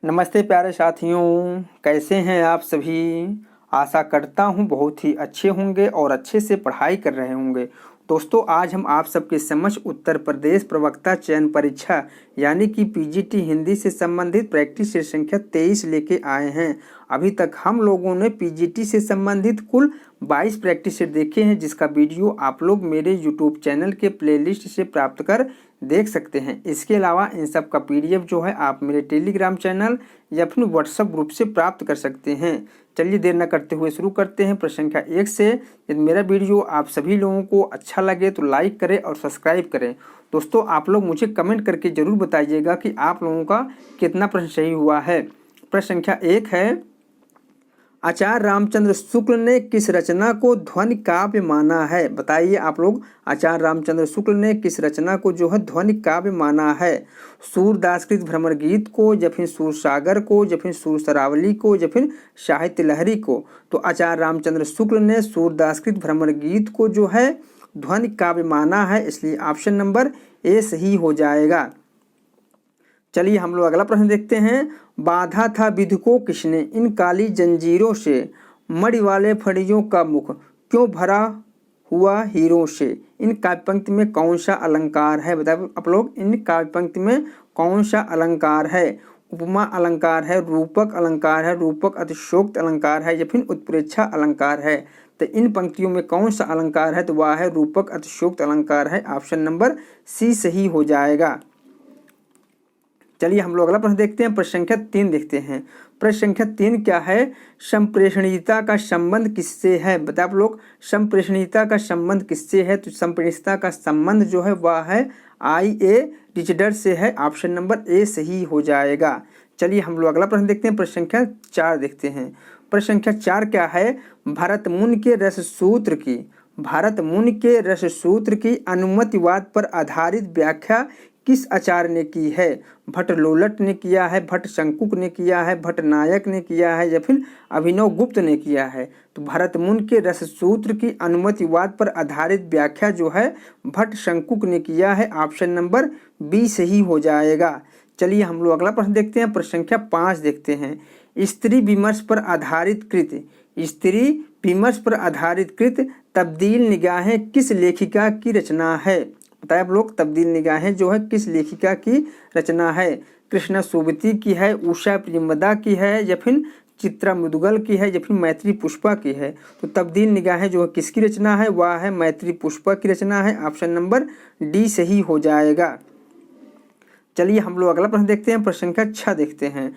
नमस्ते प्यारे साथियों, कैसे हैं आप सभी। आशा करता हूं बहुत ही अच्छे होंगे और अच्छे से पढ़ाई कर रहे होंगे। दोस्तों, आज हम आप सबके समक्ष उत्तर प्रदेश प्रवक्ता चयन परीक्षा यानी कि पीजीटी हिंदी से संबंधित प्रैक्टिस सेट संख्या 23 लेके आए हैं। अभी तक हम लोगों ने पीजीटी से संबंधित कुल 22 प्रैक्टिस सेट देखे हैं, जिसका वीडियो आप लोग मेरे यूट्यूब चैनल के प्लेलिस्ट से प्राप्त कर देख सकते हैं। इसके अलावा इन सब का पीडीएफ जो है आप मेरे टेलीग्राम चैनल या फिर व्हाट्सएप ग्रुप से प्राप्त कर सकते हैं। चलिए देर न करते हुए शुरू करते हैं प्रश्न संख्या 1 से। यदि मेरा वीडियो आप सभी लोगों को अच्छा लगे तो लाइक करें और सब्सक्राइब करें। दोस्तों, आप लोग मुझे कमेंट करके जरूर बताइएगा कि आप लोगों का कितना प्रश्न सही हुआ है। प्रश्न संख्या 1 है, आचार्य रामचंद्र शुक्ल ने किस रचना को ध्वनि काव्य माना है। बताइए आप लोग, आचार्य रामचंद्र शुक्ल ने किस रचना को जो है ध्वनि काव्य माना है। सूरदासकृत भ्रमर गीत को, या फिर सूरसागर को, या फिर सूरसरावली को, या फिर साहित्य लहरी को। तो आचार्य रामचंद्र शुक्ल ने सूरदासकृत भ्रमर गीत को जो है ध्वनि काव्य माना है, इसलिए ऑप्शन नंबर ए सही हो जाएगा। चलिए हम लोग अगला प्रश्न देखते हैं। बाधा था विधि को किसने, इन काली जंजीरों से मणि वाले फड़ियों का मुख क्यों भरा हुआ हीरों से। इन काव्य पंक्ति में कौन सा अलंकार है। बताइए आप लोग, इन काव्य पंक्ति में कौन सा अलंकार है। उपमा अलंकार है, रूपक अलंकार है, रूपक अतिशयोक्त अलंकार है, या फिर उत्प्रेक्षा अलंकार है। तो इन पंक्तियों में कौन सा अलंकार है, तो वह है रूपक अतिशयोक्त अलंकार है। ऑप्शन नंबर सी सही हो जाएगा। चलिए हम लोग अगला प्रश्न देखते हैं। प्रश्न संख्या 3 देखते हैं। प्रश्न संख्या 3 क्या है, संप्रेषणीयता का संबंध किससे है। बताए आप लोग, संप्रेषणीयता का संबंध किससे है। तो संप्रेषणीयता का संबंध जो है वह है I.A. रिचर्ड से है। ऑप्शन नंबर ए सही हो जाएगा। चलिए हम लोग अगला प्रश्न देखते हैं। प्रश्न संख्या 4 देखते हैं। प्रश्न संख्या 4 क्या है, भरत मुनि के रस सूत्र की, भरत मुनि के रस सूत्र की अनुमतिवाद पर आधारित व्याख्या किस आचार्य ने की है। भट्ट लोलट ने किया है, भट्ट शंकुक ने किया है, भट्ट नायक ने किया है, या फिर अभिनव गुप्त ने किया है। तो भरत मुनि के रस सूत्र की अनुमतिवाद पर आधारित व्याख्या जो है भट्ट शंकुक ने किया है। ऑप्शन नंबर बी सही हो जाएगा। चलिए हम लोग अगला प्रश्न देखते हैं। प्रश्न संख्या 5 देखते हैं। स्त्री विमर्श पर आधारित कृत, स्त्री विमर्श पर आधारित कृत तब्दील निगाहें किस लेखिका की रचना है। बताए आप लोग, तब्दील निगाहें जो है किस लेखिका की रचना है। कृष्णा सोबती की है, उषा प्रियमदा की है, या फिर चित्रा मुदगल की है, या फिर मैत्री पुष्पा की है। तो तब्दील निगाहें जो है किसकी रचना है, वह है मैत्री पुष्पा की रचना है। ऑप्शन नंबर डी सही हो जाएगा। चलिए हम लोग अगला प्रश्न देखते हैं। प्रश्न संख्या 6 देखते हैं।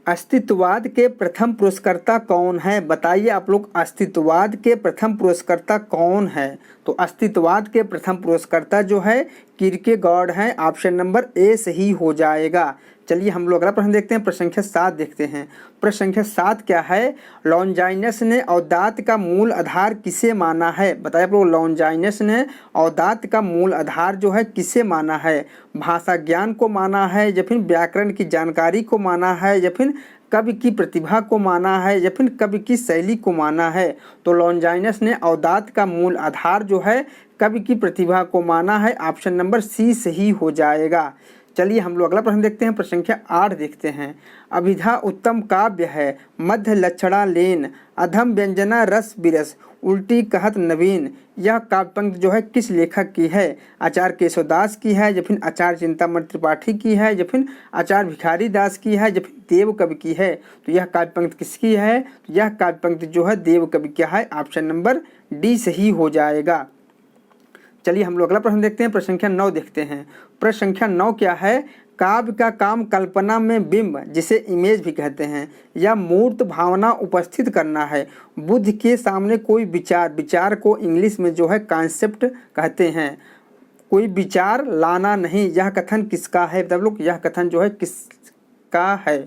अस्तित्ववाद के प्रथम पुरस्कर्ता कौन है। बताइए आप लोग, अस्तित्ववाद के प्रथम पुरस्कर्ता कौन है। तो अस्तित्ववाद के प्रथम पुरस्कर्ता जो है किरकेगॉर्ड है। ऑप्शन नंबर ए सही हो जाएगा। चलिए हम लोग अगला प्रश्न देखते हैं। प्रश्न संख्या 7 देखते हैं। प्रश्न संख्या 7 क्या है, लॉन्जाइनस ने औदात का मूल आधार किसे माना है। बताइए आप लोग, लॉन्जाइनस ने औदात का मूल आधार जो है किसे माना है। भाषा ज्ञान को माना है, या फिर व्याकरण की जानकारी को माना है, या फिर कवि की प्रतिभा को माना है, या फिर कवि की शैली को माना है। तो लॉन्जाइनस ने औदात का मूल आधार जो है कवि की प्रतिभा को माना है। ऑप्शन नंबर सी सही हो जाएगा। चलिए हम लोग अगला प्रश्न देखते हैं। प्रश्न संख्या 8 देखते हैं। अभिधा उत्तम काव्य है, मध्य लक्षणा लेन, अधम व्यंजना रस बिरस, उल्टी कहत नवीन। यह काव्य पंक्ति जो है किस लेखक की है। आचार्य केशवदास की है, या फिर आचार्य चिंतामणि त्रिपाठी की है, या फिर आचार्य भिखारी दास की है, या फिर देव कवि की है। तो यह काव्य पंक्ति किसकी है। तो यह काव्य पंक्ति जो है देव कवि क्या है। ऑप्शन नंबर डी सही हो जाएगा। चलिए हम लोग अगला प्रश्न देखते हैं। प्रश्न संख्या 9 देखते हैं। प्रश्न संख्या 9 क्या है, काव्य का काम कल्पना में बिंब, जिसे इमेज भी कहते हैं, या मूर्त भावना उपस्थित करना है। बुद्ध के सामने कोई विचार, विचार को इंग्लिश में जो है कॉन्सेप्ट कहते हैं, कोई विचार लाना नहीं। यह कथन किसका है। तब लोग, यह कथन जो है किसका है।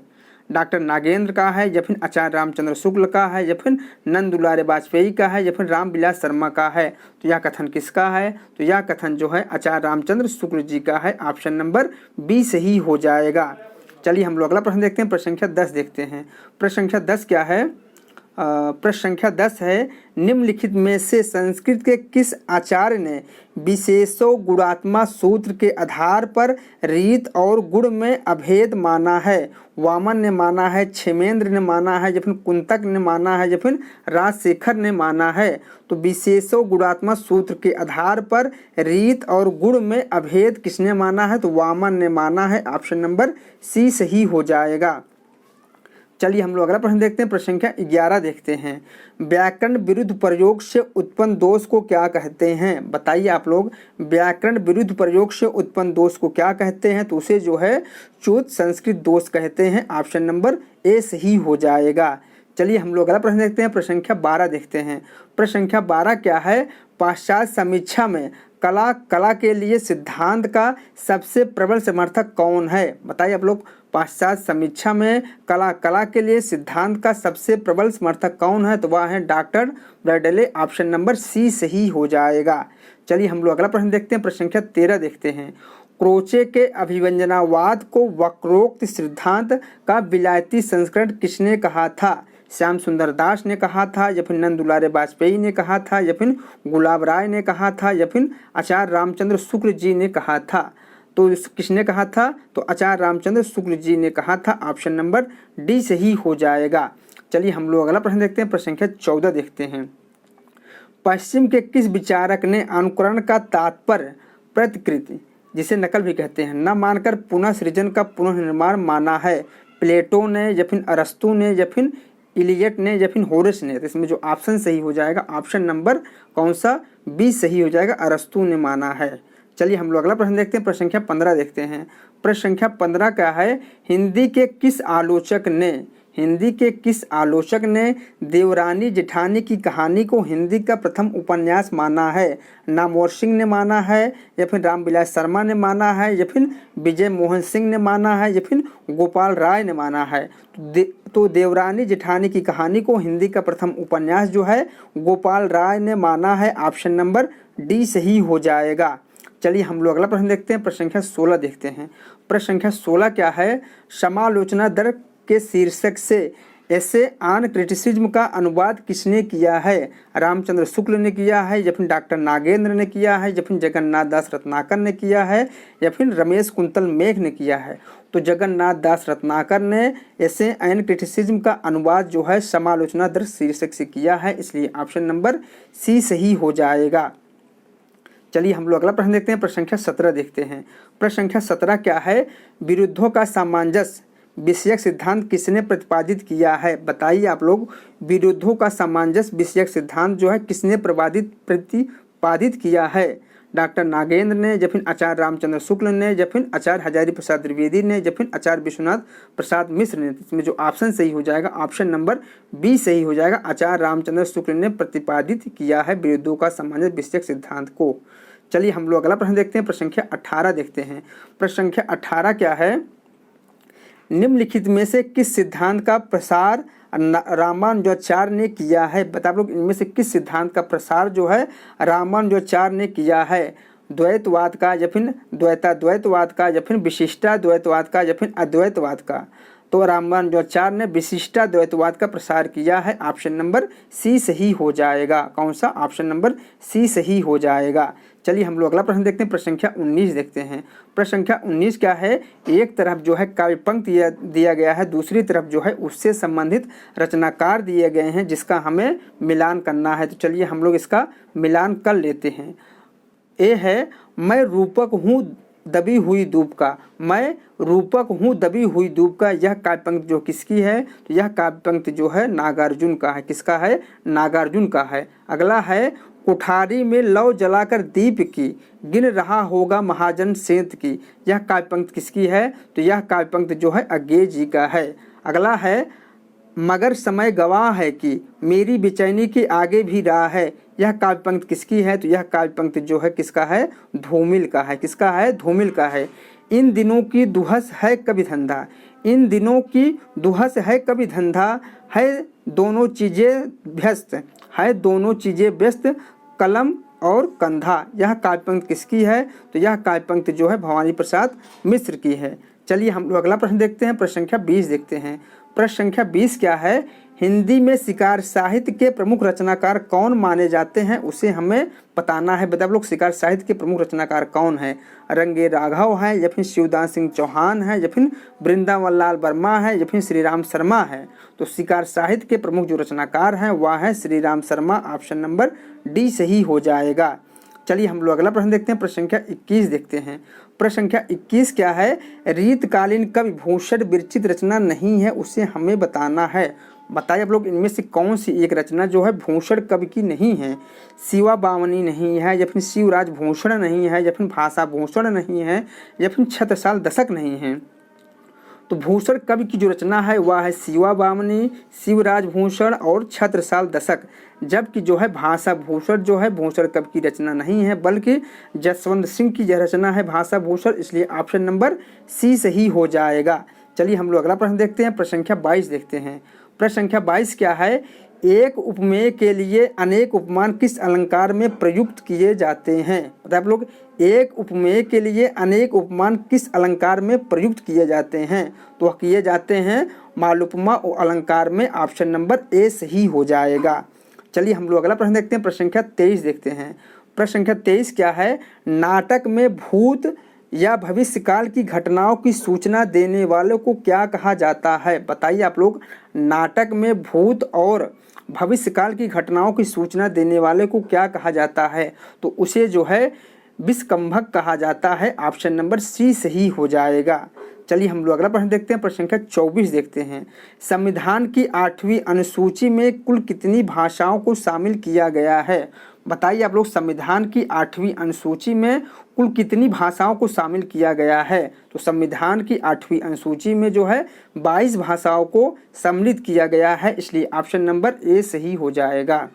डॉक्टर नागेंद्र का है, या फिर आचार्य रामचंद्र शुक्ल का है, या फिर नंद दुलारे वाजपेयी का है, या फिर रामविलास शर्मा का है। तो यह कथन किसका है। तो यह कथन जो है आचार्य रामचंद्र शुक्ल जी का है। ऑप्शन नंबर बी सही हो जाएगा। चलिए हम लोग अगला प्रश्न देखते हैं। प्रश्न संख्या 10 देखते हैं। प्रश्न संख्या 10 क्या है, प्रश्न संख्या 10 है, निम्नलिखित में से संस्कृत के किस आचार्य ने विशेषो गुणात्मा सूत्र के आधार पर रीत और गुण में अभेद माना है? वामन ने माना है, क्षेमेंद्र ने माना है, या फिर कुंतक ने माना है, या फिर राजशेखर ने माना है। तो विशेषो गुणात्मा सूत्र के आधार पर रीत और गुण में अभेद किसने माना है? तो वामन ने माना है। ऑप्शन नंबर सी सही हो जाएगा। चलिए हम लोग अगला प्रश्न देखते हैं। प्रश्न संख्या 11 देखते हैं। व्याकरण विरुद्ध प्रयोग से उत्पन्न दोष को क्या कहते हैं? बताइए आप लोग, व्याकरण विरुद्ध प्रयोग से उत्पन्न दोष को क्या कहते हैं? तो उसे जो है च्युत संस्कृत दोष कहते हैं। ऑप्शन नंबर ए सही हो जाएगा। चलिए हम लोग अगला प्रश्न देखते हैं। प्रश्न संख्या 12 देखते हैं। प्रश्न संख्या 12 क्या है? पाश्चात्य समीक्षा में कला के लिए सिद्धांत का सबसे प्रबल समर्थक कौन है? बताइए आप लोग, पाश्चात्य समीक्षा में कला के लिए सिद्धांत का सबसे प्रबल समर्थक कौन है? तो वह है doctor Bradley. Option number C सही हो जाएगा। चलिए हम लोग अगला प्रश्न देखते हैं। प्रश्न संख्या 13 देखते हैं। क्रोचे के अभिव्यंजनावाद को वक्रोक्त सिद्धांत का विलायती संस्करण किसने कहा था? श्याम सुंदर दास ने कहा था, या फिर नंद दुलारे वाजपेयी ने कहा था, या फिर गुलाब राय ने कहा था, या फिर आचार्य रामचंद्र शुक्ल जी ने कहा था? तो किसने कहा था? तो आचार्य रामचंद्र शुक्ल जी ने कहा था। ऑप्शन नंबर डी सही हो जाएगा। चलिए हम लोग अगला प्रश्न देखते हैं। प्रश्न संख्या 14 देखते हैं। पश्चिम के किस विचारक ने अनुकरण का तात्पर्य प्रतिकृति, जिसे नकल भी कहते हैं, न मानकर पुनः सृजन का पुनर्निर्माण माना है? प्लेटो ने, या फिर अरस्तु ने, या फिर इलियट ने, या फिर होरेस ने? तो इसमें जो ऑप्शन सही हो जाएगा, ऑप्शन नंबर कौन सा? बी सही हो जाएगा, अरस्तु ने माना है। चलिए हम लोग अगला प्रश्न देखते हैं। प्रश्न संख्या 15 देखते हैं। प्रश्न संख्या 15 क्या है? हिंदी के किस आलोचक ने देवरानी जेठानी की कहानी को हिंदी का प्रथम उपन्यास माना है? नामवर सिंह ने माना है, या फिर रामविलास शर्मा ने माना है, या फिर विजय मोहन सिंह ने माना है, या फिर गोपाल राय ने माना है? तो देवरानी जेठानी की कहानी को हिंदी का प्रथम उपन्यास जो है गोपाल राय ने माना है। ऑप्शन नंबर डी सही हो जाएगा। चलिए हम लोग अगला प्रश्न देखते हैं। प्रश्न संख्या 16 देखते हैं। प्रश्न संख्या 16 क्या है? समालोचना दर के शीर्षक से ऐसे ऑन क्रिटिसिज्म का अनुवाद किसने किया है? रामचंद्र शुक्ल ने किया है, या फिर डॉक्टर नागेंद्र ने किया है, या फिर जगन्नाथ दास रत्नाकर ने किया है, या फिर रमेश कुंतल मेघ ने किया है? तो जगन्नाथ दास रत्नाकर ने ऐसे ऑन क्रिटिसिज्म का अनुवाद जो है समालोचना दर शीर्षक से किया है, इसलिए ऑप्शन नंबर सी सही हो जाएगा। चलिए हम लोग अगला प्रश्न देखते हैं। प्रश्न संख्या 17 देखते हैं। प्रश्न संख्या 17 क्या है? विरुद्धों का सामंजस्य विषयक सिद्धांत किसने प्रतिपादित किया है? बताइए आप लोग, विरुद्धों का सामंजस्य विषयक सिद्धांत जो है किसने प्रतिपादित किया है? डॉक्टर नागेंद्र ने, या फिर आचार्य रामचंद्र शुक्ल ने, या फिर आचार्य हजारी प्रसाद द्विवेदी ने, या फिर आचार्य विश्वनाथ प्रसाद मिश्र ने? इसमें जो ऑप्शन सही हो जाएगा, ऑप्शन नंबर बी सही हो जाएगा। आचार्य रामचंद्र शुक्ल ने प्रतिपादित किया है विरुद्धों का सामंजस्य विषयक सिद्धांत को। चलिए हम लोग अगला प्रश्न देखते हैं। प्रश्न संख्या 18 देखते हैं। प्रश्न संख्या 18 क्या है? निम्नलिखित में से किस सिद्धांत का प्रसार रामानुजाचार्य ने किया है? बता आप लोग, इनमें से किस सिद्धांत का प्रसार जो है रामानुजाचार्य ने किया है? द्वैतवाद का, या फिर द्वैतवाद का, या फिर विशिष्टाद्वैतवाद का, या फिर अद्वैतवाद का? तो रामानुजाचार्य ने विशिष्टाद्वैतवाद का प्रसार किया है। ऑप्शन नंबर सी सही हो जाएगा। कौन सा? ऑप्शन नंबर सी सही हो जाएगा। चलिए हम लोग अगला प्रश्न देखते हैं। प्रश्न संख्या 19 देखते हैं। प्रश्न संख्या 19 क्या है? एक तरफ जो है काव्य पंक्ति दिया गया है, दूसरी तरफ जो है उससे संबंधित रचनाकार दिए गए हैं, जिसका हमें मिलान करना है। तो चलिए हम लोग इसका मिलान कर लेते हैं। ए है, मैं रूपक हूँ दबी हुई धूप का। मैं रूपक हूँ दबी हुई धूप का। यह काव्य पंक्ति जो किसकी है? तो यह काव्य पंक्ति जो है नागार्जुन का है। किसका है? नागार्जुन का है। अगला है, कुठारी में लौ जलाकर दीप की गिन रहा होगा महाजन सेंत की। यह काव्य पंक्ति किसकी है? तो यह काव्य पंक्ति जो है अज्ञेय जी का है। अगला है, मगर समय गवाह है कि मेरी बेचैनी के आगे भी राह है। यह काव्य पंक्ति किसकी है? तो यह काव्य पंक्ति जो है किसका है? धूमिल का है। किसका है? धूमिल का है। इन दिनों की दुहस है कभी धंधा, इन दिनों की दुहस है कभी धंधा, है दोनों चीज़ें व्यस्त, है दोनों चीज़ें व्यस्त कलम और कंधा। यह काव्य पंक्ति किसकी है? तो यह काव्य पंक्ति जो है भवानी प्रसाद मिश्र की है। चलिए हम लोग अगला प्रश्न देखते हैं। प्रश्न संख्या 20 देखते हैं। प्रश्न संख्या 20 क्या है? हिंदी में शिकार साहित्य के प्रमुख रचनाकार कौन माने जाते हैं, उसे हमें बताना है। बताओ लोग, शिकार साहित्य के प्रमुख रचनाकार कौन है? रंगे राघव है, या फिर शिवदास सिंह चौहान है, या फिर वृंदावन लाल वर्मा है, या फिर श्री राम शर्मा है। तो शिकार साहित्य के प्रमुख जो रचनाकार हैं वह है Shri Ram Sharma. Option number D सही हो जाएगा। चलिए हम लोग अगला प्रश्न देखते हैं। प्रश्न संख्या 21 देखते हैं। प्रश्न संख्या 21 क्या है? रीतकालीन कवि भूषण विरचित रचना नहीं है, उसे हमें बताना है। बताइए आप लोग, इनमें से कौन सी एक रचना जो है भूषण कवि की नहीं है? शिवा बामनी नहीं है, या फिर शिवराज भूषण नहीं है, या फिर भाषा भूषण नहीं है, या फिर छत्रसाल दशक नहीं है। तो भूषण कवि की जो रचना है वह है शिवा बामनी, शिवराज भूषण और छत्रसाल दशक। जबकि जो है भाषा भूषण जो है भूषण कवि की रचना नहीं है, बल्कि जसवंत सिंह की यह रचना है भाषा भूषण। इसलिए ऑप्शन नंबर सी सही हो जाएगा। चलिए हम लोग अगला प्रश्न देखते हैं। प्रश्न संख्या 22 देखते हैं। प्रश्न संख्या 22 क्या है? एक उपमेय के लिए अनेक उपमान किस अलंकार में प्रयुक्त किए जाते हैं? बताइए आप लोग, एक उपमेय के लिए अनेक उपमान किस अलंकार में प्रयुक्त किए जाते हैं? तो वह किए जाते हैं मालूपमा अलंकार में। ऑप्शन नंबर ए सही हो जाएगा। चलिए हम लोग अगला प्रश्न देखते हैं। प्रश्न संख्या 23 देखते हैं। प्रश्न संख्या 23 क्या है? नाटक में भूत या भविष्यकाल की घटनाओं की सूचना देने वालों को क्या कहा जाता है? बताइए आप लोग, नाटक में भूत और भविष्यकाल की घटनाओं की सूचना देने वाले को क्या कहा जाता है? तो उसे जो है विस्कंभक कहा जाता है। ऑप्शन नंबर सी सही हो जाएगा। चलिए हम लोग अगला प्रश्न देखते हैं। प्रश्न संख्या 24 देखते हैं। संविधान की 8वीं अनुसूची में कुल कितनी भाषाओं को शामिल किया गया है? बताइए आप लोग, संविधान की 8वीं अनुसूची में कुल कितनी भाषाओं को शामिल किया गया है? तो संविधान की 8वीं अनुसूची में जो है 22 भाषाओं को सम्मिलित किया गया है। इसलिए ऑप्शन नंबर ए सही हो जाएगा।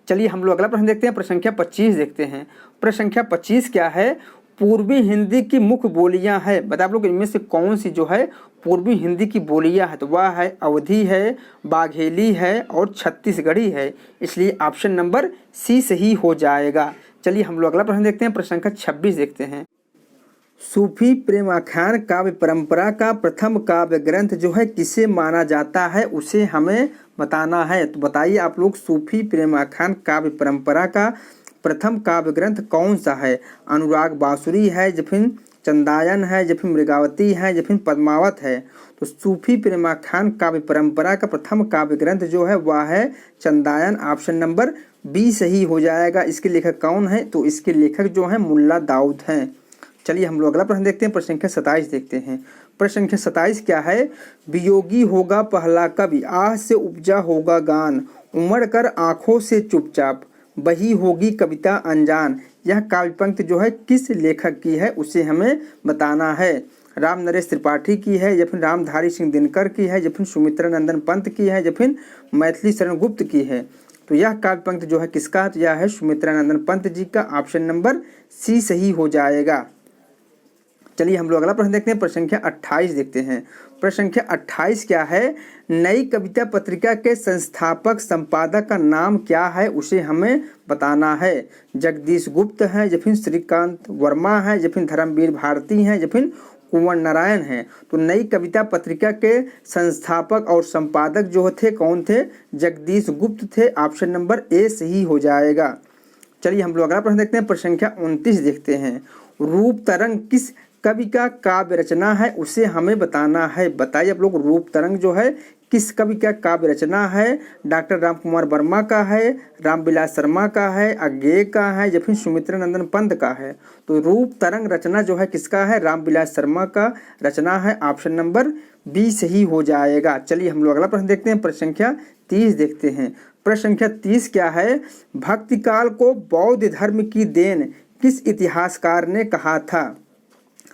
चलिए हम लोग अगला प्रश्न देखते हैं। प्रश्न संख्या 25 देखते हैं। प्रश्न संख्या 25 क्या है? पूर्वी हिंदी की मुख्य बोलियां है। बताइए आप लोग, इनमें से कौन सी जो है पूर्वी हिंदी की बोलियां है? तो वह है अवधी है, बाघेली है और छत्तीसगढ़ी है। इसलिए ऑप्शन नंबर सी सही हो जाएगा। चलिए हम लोग अगला प्रश्न देखते हैं। प्रश्न संख्या 26 देखते हैं। सूफी प्रेमाख्यान काव्य परंपरा का प्रथम काव्य ग्रंथ जो है किसे माना जाता है, उसे हमें बताना है। तो बताइए आप लोग, सूफी प्रेमाख्यान काव्य परंपरा का प्रथम काव्य ग्रंथ कौन सा है? अनुराग बांसुरी है, या फिर चंदायन है, या फिर मृगावती है, या फिर पद्मावत है। तो सूफी प्रेमाख्यान काव्य परंपरा का प्रथम काव्य ग्रंथ जो है वह है चंदायन। ऑप्शन नंबर बी सही हो जाएगा। इसके लेखक कौन है? तो इसके लेखक जो है मुल्ला दाऊद हैं। चलिए हम लोग अगला प्रश्न देखते हैं। प्रश्न संख्या 27 देखते हैं। प्रश्न संख्या 27 क्या है? वियोगी होगा पहला कवि, आह से उपजा होगा गान, उमड़ कर आंखों से चुपचाप, बही होगी कविता अनजान। यह काव्य पंक्ति जो है किस लेखक की है, उसे हमें बताना है। राम नरेश त्रिपाठी की है, या फिर रामधारी सिंह दिनकर की है, या फिर सुमित्रा नंदन पंत की है, या फिर मैथिली शरण गुप्त की है। तो यह काव्य पंक्ति जो है किसका है? तो यह है सुमित्रा नंदन पंत जी का। ऑप्शन नंबर सी सही हो जाएगा। चलिए हम लोग अगला प्रश्न देखते हैं। प्रश्न संख्या 28 देखते हैं। प्रश्न संख्या 28 क्या है? नई कविता पत्रिका के संस्थापक संपादक का नाम क्या है, उसे हमें बताना है। जगदीश गुप्त है, या फिर श्रीकांत वर्मा है, या फिर धर्मवीर भारती हैं, या फिर कुंवर नारायण हैं। तो नई कविता पत्रिका के संस्थापक और संपादक जो थे कौन थे? जगदीश गुप्त थे। ऑप्शन नंबर ए सही हो जाएगा। चलिए हम लोग अगला प्रश्न देखते हैं। प्रश्न संख्या 29 देखते हैं। रूप तरंग किस कवि का काव्य रचना है, उसे हमें बताना है। बताइए आप लोग, रूप तरंग जो है किस कवि का काव्य रचना है? डॉक्टर राम कुमार वर्मा का है, रामविलास शर्मा का है, अज्ञेय का है, या फिर सुमित्रा नंदन पंत का है। तो रूप तरंग रचना जो है किसका है? रामविलास शर्मा का रचना है। ऑप्शन नंबर बी सही हो जाएगा। चलिए हम लोग अगला प्रश्न देखते हैं। प्रश्न संख्या 30 देखते हैं। प्रश्न संख्या 30 क्या है? भक्ति काल को बौद्ध धर्म की देन किस इतिहासकार ने कहा था?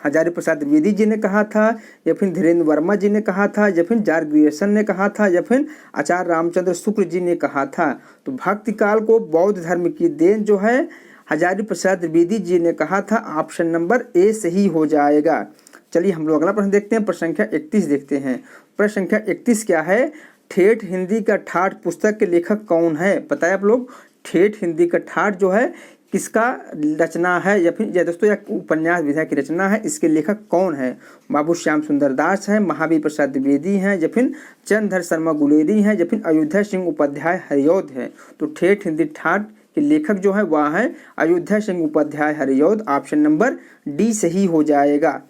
हजारी प्रसाद द्विवेदी जी ने कहा था, या फिर धीरेन्द्र वर्मा जी ने कहा था, या फिर जॉर्ज ग्रियर्सन ने कहा था, या फिर आचार्य रामचंद्र शुक्ल जी ने कहा था। तो भक्ति काल को बौद्ध धर्म की देन जो है हजारी प्रसाद द्विवेदी जी ने कहा था। ऑप्शन नंबर ए सही हो जाएगा। चलिए हम लोग अगला प्रश्न देखते हैं। प्रश्न संख्या 31 देखते हैं। प्रश्न संख्या 31 क्या है? ठेठ हिंदी का ठाठ पुस्तक के लेखक कौन है? बताए आप लोग, ठेठ हिंदी का ठाठ जो है किसका रचना है या फिर दोस्तों या उपन्यास विधा की रचना है, इसके लेखक कौन है? बाबू श्याम सुंदर दास हैं, महावीर प्रसाद द्विवेदी हैं या फिर चंद्रधर शर्मा गुलेरी हैं या फिर अयोध्या सिंह उपाध्याय हरिऔध हैं। तो ठेठ हिंदी ठाठ के लेखक जो है वह है Ayodhya Singh Upadhyay Hariaudh. Option number D सही हो जाएगा।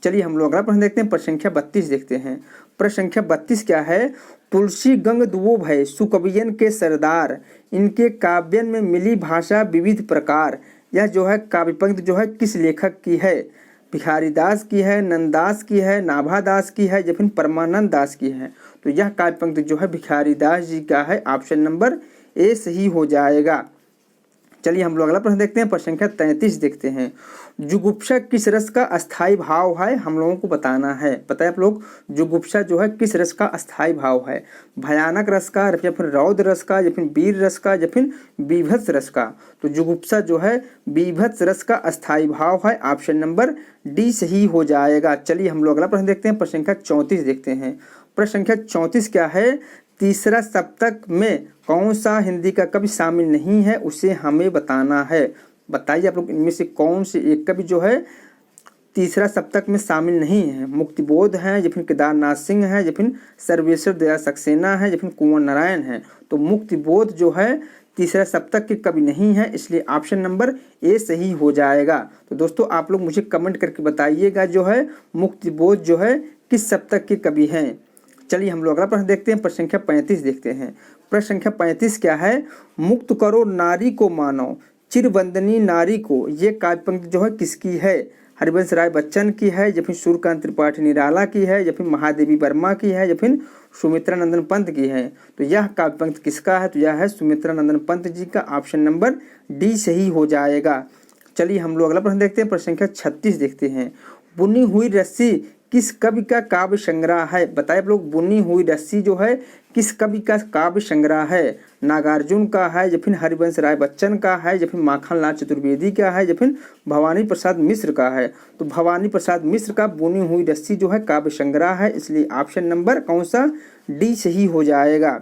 चलिए हम लोग अगला प्रश्न देखते हैं, प्रश्न संख्या 32 देखते हैं। प्रश्न संख्या 32 क्या है? तुलसी गंग दुओ भय सुकवियन के सरदार, इनके काव्यन में मिली भाषा विविध प्रकार। यह जो है काव्य पंक्ति जो है किस लेखक की है? भिखारी दास की है, नंददास की है, नाभा दास की है या फिर परमानंद दास की है? तो यह काव्य पंक्ति जो है भिखारी दास जी का है। ऑप्शन नंबर ए सही हो जाएगा। चलिए हम लोग अगला प्रश्न देखते हैं, प्रश्न संख्या 33 देखते हैं। जुगुप्सा किस रस का अस्थाई भाव है? हम लोगों को बताना है। पता है आप लोग जुगुप्सा जो है किस रस का अस्थाई भाव है? भयानक रस का या फिर रौद्र रस का या फिर वीर रस का या फिर बीभत्स रस का? तो जुगुप्सा जो है बीभत्स रस का अस्थाई भाव है। ऑप्शन नंबर डी सही हो जाएगा। चलिए हम लोग अगला प्रश्न देखते हैं, प्रश्न संख्या 34 देखते हैं। प्रश्न संख्या 34 क्या है? तीसरा सप्तक में कौन सा हिंदी का कवि शामिल नहीं है, उसे हमें बताना है। बताइए आप लोग इनमें से कौन से एक कवि जो है तीसरा सप्तक में शामिल नहीं है? मुक्तिबोध है या फिर केदारनाथ सिंह है या फिर सर्वेश्वर दयाल सक्सेना है या फिर कुंवर नारायण है? तो मुक्तिबोध जो है तीसरा सप्तक के कवि नहीं है, इसलिए ऑप्शन नंबर ए सही हो जाएगा। तो दोस्तों आप लोग मुझे कमेंट करके बताइएगा जो है मुक्तिबोध जो है किस सप्तक के कवि हैं। चलिए हम लोग अगला प्रश्न देखते हैं, प्रश्न संख्या 35 देखते हैं। प्रश्न संख्या 35 क्या है? मुक्त करो नारी को मानव चिरवंदनी नारी को, ये काव्य पंक्ति जो है किसकी है? हरिवंश राय बच्चन की है या फिर सूर्यकांत त्रिपाठी निराला की है या फिर महादेवी वर्मा की है या फिर सुमित्रा नंदन पंत की है? तो यह काव्य पंक्ति किसका है? तो यह है सुमित्रा नंदन पंत जी का। ऑप्शन नंबर डी सही हो जाएगा। चलिए हम लोग अगला प्रश्न देखते हैं, प्रश्न संख्या 36 देखते हैं। बुनी हुई रस्सी किस कवि का काव्य संग्रह है? बताइए आप लोग बुनी हुई रस्सी जो है किस कवि का काव्य संग्रह है? नागार्जुन का है या फिर हरिवंश राय बच्चन का है या फिर माखनलाल चतुर्वेदी का है या फिर भवानी प्रसाद मिश्र का है? तो भवानी प्रसाद मिश्र का बुनी हुई रस्सी जो है काव्य संग्रह है, इसलिए ऑप्शन नंबर कौन सा? डी सही हो जाएगा।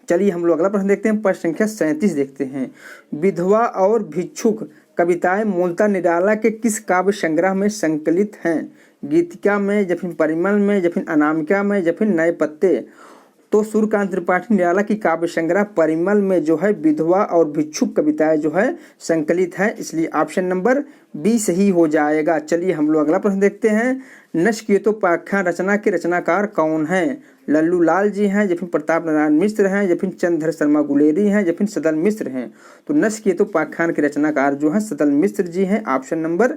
चलिए हम लोग अगला प्रश्न देखते हैं, प्रश्न संख्या 37 देखते हैं। विधवा और भिक्षुक कविताएं मूलतः निराला के किस काव्य संग्रह में संकलित हैं? गीतिका में या फिर परिमल में या फिर अनामिका में या फिर नए पत्ते? तो सूर्यकांत त्रिपाठी निराला की काव्य संग्रह परिमल में जो है विधवा और भिक्षुक कविताएं जो है संकलित है, इसलिए ऑप्शन नंबर बी सही हो जाएगा। चलिए हम लोग अगला प्रश्न देखते हैं। नचिकेतोपाख्यान रचना के रचनाकार कौन हैं? लल्लू लाल जी हैं या फिर प्रताप नारायण मिश्र हैं या फिर चंद्रधर शर्मा गुलेरी हैं या फिर सदल मिश्र हैं? तो नचिकेतोपाख्यान के रचनाकार जो है सदल मिश्र जी हैं। ऑप्शन नंबर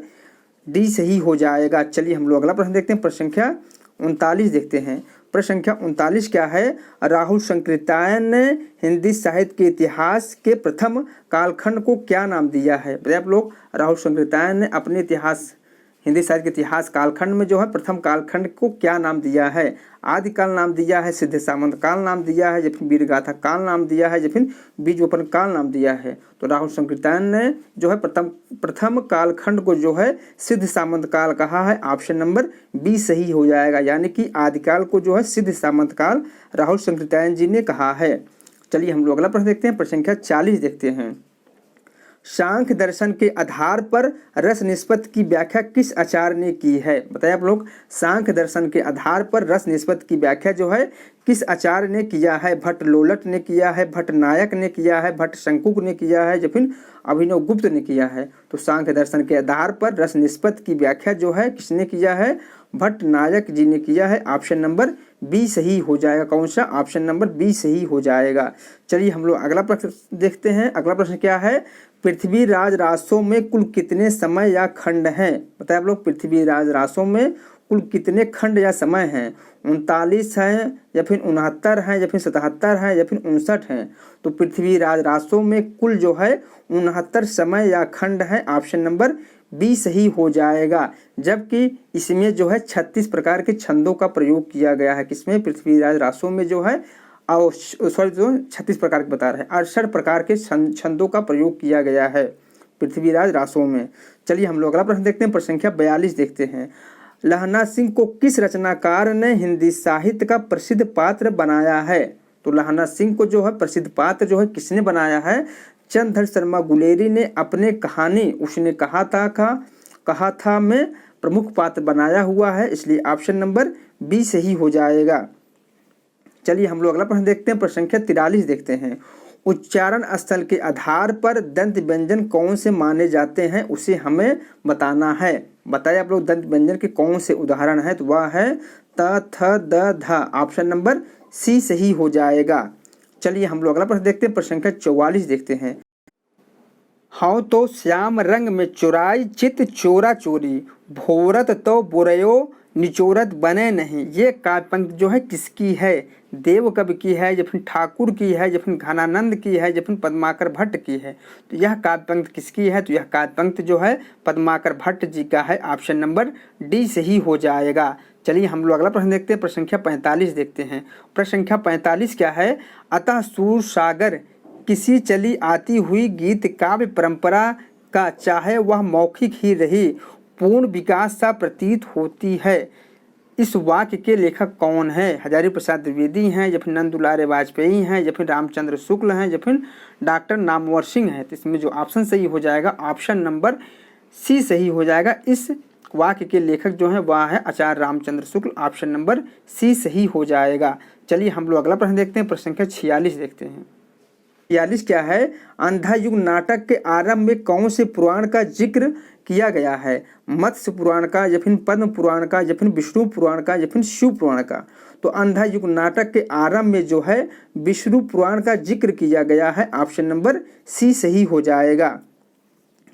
डी सही हो जाएगा। चलिए हम लोग अगला प्रश्न देखते हैं, प्रश्न संख्या 39 देखते हैं। प्रश्न संख्या 39 क्या है? राहुल शंकरितायन ने हिंदी साहित्य के इतिहास के प्रथम कालखंड को क्या नाम दिया है? बताइए आप लोग राहुल शंकरितायन ने अपने इतिहास हिंदी साहित्य के इतिहास कालखंड में जो है प्रथम कालखंड को क्या नाम दिया है? आदिकाल नाम दिया है, सिद्ध सामंत काल नाम दिया है या फिर वीरगाथा काल नाम दिया है या फिर बीजवपन काल नाम दिया है? तो राहुल शंकरितायन ने जो है प्रथम कालखंड को जो है सिद्ध सामंत काल कहा है। ऑप्शन नंबर बी सही हो जाएगा, यानी कि आदिकाल को जो है सिद्ध सामंत काल राहुल शंकरितायन जी ने कहा है। चलिए हम लोग अगला प्रश्न देखते हैं, प्रश्न संख्या 40 देखते हैं। सांख्य दर्शन के आधार पर रस निष्पत्ति की व्याख्या किस आचार्य ने की है? बताइए आप लोग सांख्य दर्शन के आधार पर रस निष्पत्ति की व्याख्या जो है किस आचार्य ने किया है? भट्ट लोलट ने किया है, भट्ट नायक ने किया है, भट्ट शंकुक ने किया है या फिर अभिनव गुप्त ने किया है? तो सांख्य दर्शन के आधार पर रस निष्पत्ति की व्याख्या जो है किसने किया है? भट्ट नायक जी ने किया है। ऑप्शन नंबर बी सही हो जाएगा। कौन सा? ऑप्शन नंबर बी सही हो जाएगा। चलिए हम लोग अगला प्रश्न देखते हैं। अगला प्रश्न क्या है? पृथ्वीराज रासों में कुल कितने समय या खंड हैं? बताइए आप लोग पृथ्वीराज रासों में कुल कितने खंड या समय हैं? 39 हैं या फिर 69 हैं या फिर 77 हैं या फिर 59 हैं? तो पृथ्वीराज रासों में कुल जो है 69 समय या खंड हैं। ऑप्शन नंबर बी सही हो जाएगा। जबकि इसमें जो है 36 प्रकार के छंदों का प्रयोग किया गया है। किसमें? पृथ्वीराज रासों में जो है और सॉरी जो 36 प्रकार के बता रहे हैं, 68 प्रकार के छंदों का प्रयोग किया गया है पृथ्वीराज रासों में। चलिए हम लोग अगला प्रश्न देखते हैं, प्रश्न संख्या 42 देखते हैं। लहना सिंह को किस रचनाकार ने हिंदी साहित्य का प्रसिद्ध पात्र बनाया है? तो लहना सिंह को जो है प्रसिद्ध पात्र जो है किसने बनाया है? चंद्रधर शर्मा गुलेरी ने अपने कहानी उसने कहा था में प्रमुख पात्र बनाया हुआ है, इसलिए ऑप्शन नंबर बी सही हो जाएगा। चलिए हम लोग अगला प्रश्न देखते हैं, प्रश्न संख्या 43 देखते हैं। उच्चारण स्थल के आधार पर दंत व्यंजन कौन से माने जाते हैं उसे हमें बताना है। बताइए आप लोग दंत व्यंजन के कौन से उदाहरण है, तो वह है त थ द ध, ऑप्शन नंबर सी सही हो जाएगा। चलिए हम लोग अगला प्रश्न देखते हैं, प्रश्न संख्या 44 देखते हैं। हाँ तो श्याम रंग में चुराई चित चोरा चोरी, भोरत तो बुरयो निचोरत बने नहीं। ये काव्य पंक्ति जो है किसकी है? देव कवि की है, या फिर ठाकुर की है, या फिर घनानंद की है, या फिर पद्माकर भट्ट की है। तो यह काव्य पंक्ति किसकी है? तो यह काव्य पंक्ति जो है पद्माकर भट्ट जी का है, ऑप्शन नंबर डी सही हो जाएगा। चलिए हम लोग अगला प्रश्न देखते हैं, प्रश्न संख्या 45 देखते हैं। प्रश्न संख्या 45 क्या है? अतः सूर सागर किसी चली आती हुई गीत काव्य परंपरा का चाहे वह मौखिक ही रही पूर्ण विकास सा प्रतीत होती है। इस वाक्य के लेखक कौन है? हजारी प्रसाद द्विवेदी हैं, या फिर नंद दुलारे वाजपेयी हैं, या फिर रामचंद्र शुक्ल हैं, या फिर डॉक्टर नामवर सिंह हैं। तो इसमें जो ऑप्शन सही हो जाएगा ऑप्शन नंबर सी सही हो जाएगा। इस वाक्य के लेखक जो हैं वह है आचार्य Ramchandra Shukla, option number C सही हो जाएगा। चलिए हम लोग अगला प्रश्न देखते हैं, प्रश्न संख्या 46 देखते हैं। 46 क्या है? अंधा युग नाटक के आरंभ में कौन से पुराण का जिक्र किया गया है? मत्स्य पुराण का, या फिर पद्म पुराण का, या फिर विष्णु पुराण का, या फिर शिव पुराण का। तो अंधा युग नाटक के आरंभ में जो है विष्णु पुराण का जिक्र किया गया है, ऑप्शन नंबर सी सही हो जाएगा।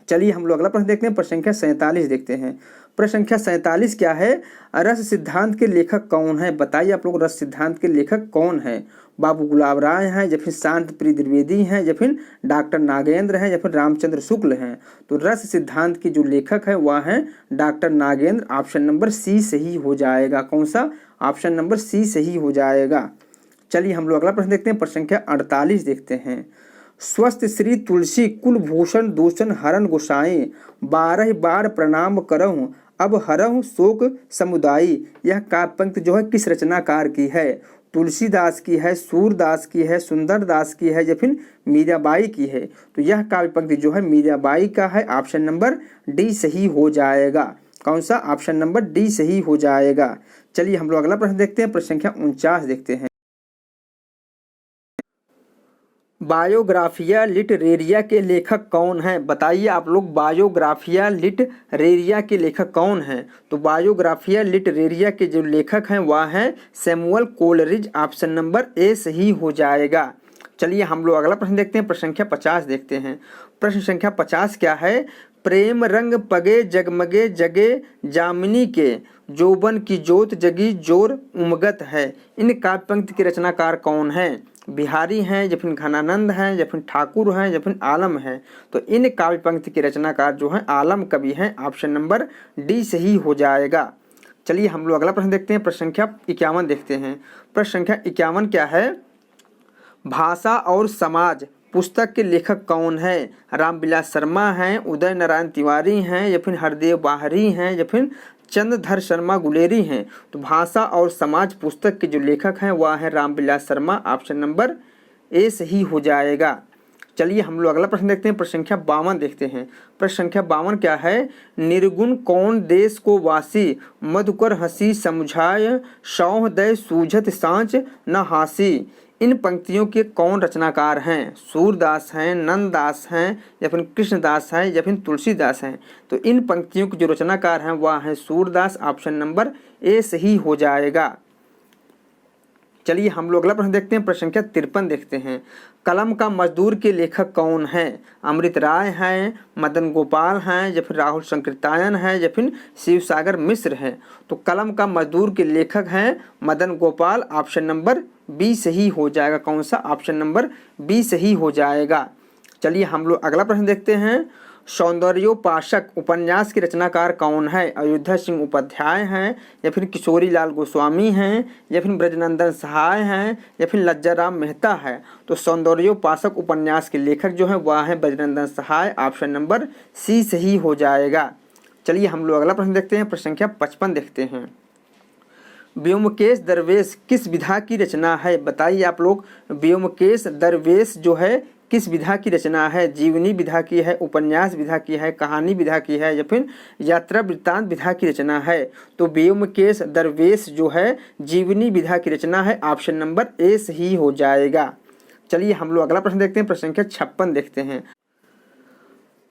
चलिए हम लोग अगला प्रश्न देखते हैं, प्रश्न संख्या 47 देखते हैं। प्रश्न संख्या 47 क्या है? रस सिद्धांत के लेखक कौन है? बताइए आप लोग रस सिद्धांत के लेखक कौन है? बाबू गुलाब राय हैं, या फिर शांत प्रिय द्विवेदी हैं, या फिर डॉक्टर नागेंद्र हैं, या फिर रामचंद्र शुक्ल हैं। तो रस सिद्धांत के जो लेखक है वह है doctor Nagendra, option number C सही हो जाएगा। कौन सा? ऑप्शन नंबर सी सही हो जाएगा। चलिए हम लोग अगला प्रश्न देखते हैं, प्रश्न संख्या 48 देखते हैं। स्वस्थ श्री तुलसी कुलभूषण दूषण हरण गोसाई, 12 बार प्रणाम करहूँ अब हरहु शोक समुदायी। यह काव्य पंक्ति जो है किस रचनाकार की है? तुलसीदास की है, सूरदास की है, सुंदरदास की है, या फिर मीराबाई की है। तो यह काव्य पंक्ति जो है मीराबाई का है, ऑप्शन नंबर डी सही हो जाएगा। कौन सा? ऑप्शन नंबर डी सही हो जाएगा। चलिए हम लोग अगला प्रश्न देखते हैं, प्रश्न संख्या 49 देखते हैं। बायोग्राफिया लिटरेरिया के लेखक कौन हैं? बताइए आप लोग बायोग्राफिया लिटरेरिया के लेखक कौन हैं? तो बायोग्राफिया लिटरेरिया के जो लेखक हैं वह हैं Samuel Coleridge, option number A सही हो जाएगा। चलिए हम लोग अगला प्रश्न देखते हैं, प्रश्न संख्या 50 देखते हैं। प्रश्न संख्या 50 क्या है? प्रेम रंग पगे जगमगे जगे जामिनी के, जोबन की जोत जगी जोर उमगत है। इन काव्य पंक्ति के रचनाकार कौन हैं? बिहारी हैं, या फिर घनानंद हैं, या फिर ठाकुर हैं, या फिर आलम हैं। तो इन काव्य पंक्ति के रचनाकार जो हैं आलम कवि हैं, ऑप्शन नंबर डी सही हो जाएगा। चलिए हम लोग अगला प्रश्न देखते हैं, प्रश्न संख्या 51 देखते हैं। प्रश्न संख्या 51 क्या है? भाषा और समाज पुस्तक के लेखक कौन है? रामविलास शर्मा हैं, उदय नारायण तिवारी हैं, या फिर हरदेव बाहरी हैं, या फिर चंद्रधर शर्मा गुलेरी हैं। तो भाषा और समाज पुस्तक के जो लेखक हैं वह है Ramvilas Sharma, option number A सही हो जाएगा। चलिए हम लोग अगला प्रश्न देखते हैं, प्रश्न संख्या 52 देखते हैं। प्रश्न संख्या 52 क्या है? निर्गुण कौन देश को वासी, मधुकर हंसी समझाय सौह दय सूझत सांच न हासी। इन पंक्तियों के कौन रचनाकार हैं? सूरदास हैं, नंददास हैं, या फिर कृष्णदास हैं, या फिर तुलसीदास हैं। तो इन पंक्तियों के जो रचनाकार हैं वह हैं सूरदास, ऑप्शन नंबर ए सही हो जाएगा। चलिए हम लोग अगला प्रश्न देखते हैं, प्रश्न संख्या 53 देखते हैं। कलम का मजदूर के लेखक कौन हैं? अमृत राय हैं, मदन गोपाल हैं, या फिर राहुल संकृतायन हैं, या फिर शिवसागर मिश्र हैं। तो कलम का मजदूर के लेखक हैं Madan Gopal, option number B सही हो जाएगा। कौन सा? ऑप्शन नंबर बी सही हो जाएगा। चलिए हम लोग अगला प्रश्न देखते हैं। सौंदर्योपासक उपन्यास के रचनाकार कौन है? अयोध्या सिंह उपाध्याय हैं, या फिर किशोरी लाल गोस्वामी हैं, या फिर ब्रजनंदन सहाय हैं, या फिर लज्जाराम मेहता है। तो सौंदर्योपासक उपन्यास के लेखक जो है वह है ब्रजनंदन सहाय, ऑप्शन नंबर सी सही हो जाएगा। चलिए हम लोग अगला प्रश्न देखते हैं, प्रश्न संख्या 55 देखते हैं। व्योमकेश दरवेश किस विधा की रचना है? बताइए आप लोग व्योमकेश दरवेश जो है किस विधा की रचना है? जीवनी विधा की है, उपन्यास विधा की है, कहानी विधा की है या फिर यात्रा वृत्तांत विधा की रचना है? तो व्योमकेश दरवेश जो है जीवनी विधा की रचना है। ऑप्शन नंबर ए सही हो जाएगा। चलिए हम लोग अगला प्रश्न देखते हैं, प्रश्न संख्या 56 देखते हैं।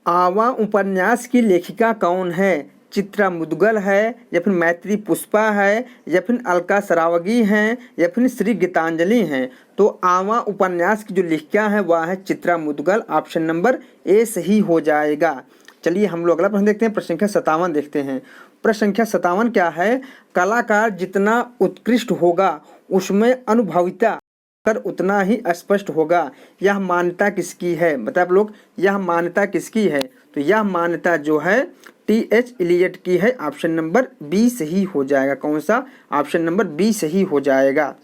आवा उपन्यास की लेखिका कौन है? चित्रा मुदगल है या फिर मैत्री पुष्पा है या फिर अलका सरावगी हैं या फिर श्री गीतांजलि हैं? तो आवा उपन्यास की जो लेखिका है वह है Chitra Mudgal. Option number A सही हो जाएगा। चलिए हम लोग अगला प्रश्न देखते हैं, प्रश्न संख्या 57 देखते हैं। प्रश्न संख्या 57 क्या है? कलाकार जितना उत्कृष्ट होगा उसमें अनुभविता कर उतना ही स्पष्ट होगा। यह मान्यता किसकी है? बताए आप लोग, यह मान्यता किसकी है? तो यह मान्यता जो है टी.एच. इलियट की है। ऑप्शन नंबर बी सही हो जाएगा। कौन सा? ऑप्शन नंबर बी सही हो जाएगा।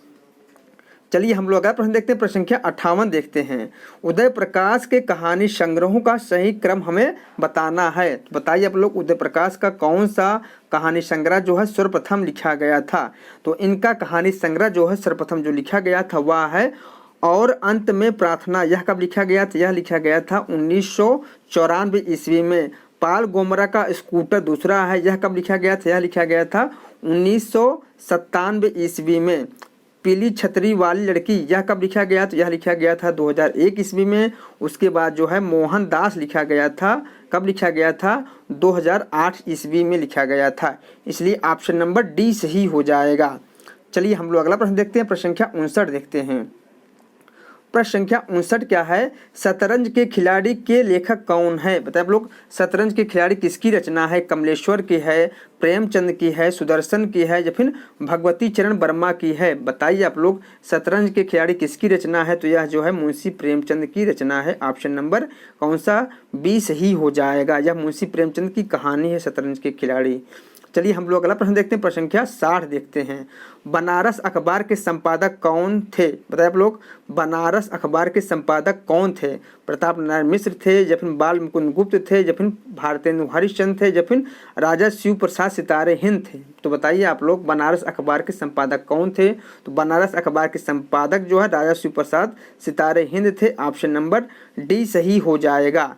चलिए हम लोग अगला प्रश्न देखते हैं, प्रश्न संख्या 58 देखते हैं। उदय प्रकाश के कहानी संग्रहों का सही क्रम हमें बताना है। तो बताइए आप लोग, उदय प्रकाश का कौन सा कहानी संग्रह जो है सर्वप्रथम लिखा गया था? तो इनका कहानी संग्रह जो है सर्वप्रथम जो लिखा गया था वह है और अंत में प्रार्थना। यह कब लिखा गया था? यह लिखा गया था 1994 ईस्वी में। पाल गोमरा का स्कूटर दूसरा है, यह कब लिखा गया था? यह लिखा गया था 1997 ईस्वी में। पीली छतरी वाली लड़की, यह कब लिखा गया? तो यह लिखा गया था 2001 ईस्वी में। उसके बाद जो है मोहनदास लिखा गया था, कब लिखा गया था? 2008 ईस्वी में लिखा गया था। इसलिए ऑप्शन नंबर डी सही हो जाएगा। चलिए हम लोग अगला प्रश्न देखते हैं, प्रश्न संख्या 59 देखते हैं। प्रश्न संख्या 59 क्या है? शतरंज के खिलाड़ी के लेखक कौन है? बताए आप लोग, शतरंज के खिलाड़ी किसकी रचना है? कमलेश्वर की है, प्रेमचंद की है, सुदर्शन की है या फिर भगवती चरण वर्मा की है? बताइए आप लोग, शतरंज के खिलाड़ी किसकी रचना है? तो यह जो है मुंशी प्रेमचंद की रचना है। ऑप्शन नंबर कौन सा? बी सही हो जाएगा। यह मुंशी प्रेमचंद की कहानी है शतरंज के खिलाड़ी। चलिए हम लोग अगला प्रश्न देखते हैं, प्रश्न संख्या 60 देखते हैं। बनारस अखबार के संपादक कौन थे? बताइए आप लोग, बनारस अखबार के संपादक कौन थे? प्रताप नारायण मिश्र थे या फिर बाल मुकुंद गुप्त थे या फिर भारतेंदु हरिश्चंद्र थे या फिर राजा शिव प्रसाद सितारे हिंद थे? तो बताइए आप लोग, बनारस अखबार के संपादक कौन थे? तो बनारस अखबार के संपादक जो है राजा शिव प्रसाद सितारे हिंद थे। ऑप्शन नंबर डी सही हो जाएगा।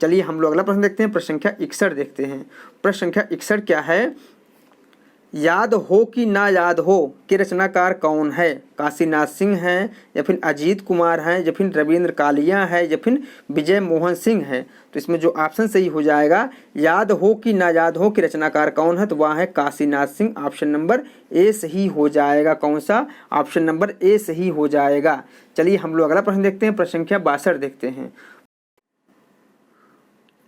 चलिए हम लोग अगला प्रश्न देखते हैं, प्रश्न संख्या 61 देखते हैं। प्रश्न संख्या 61 क्या है? याद हो कि ना याद हो के रचनाकार कौन है? काशीनाथ सिंह हैं या फिर अजीत कुमार हैं या फिर रविंद्र कालिया है या फिर विजय मोहन सिंह है? तो इसमें जो ऑप्शन सही हो जाएगा, याद हो कि ना याद हो के रचनाकार कौन है? तो वह है Kashinath Singh. Option number A सही हो जाएगा। कौन सा? ऑप्शन नंबर ए सही हो जाएगा। चलिए हम लोग अगला प्रश्न देखते हैं, प्रश्न संख्या 62 देखते हैं।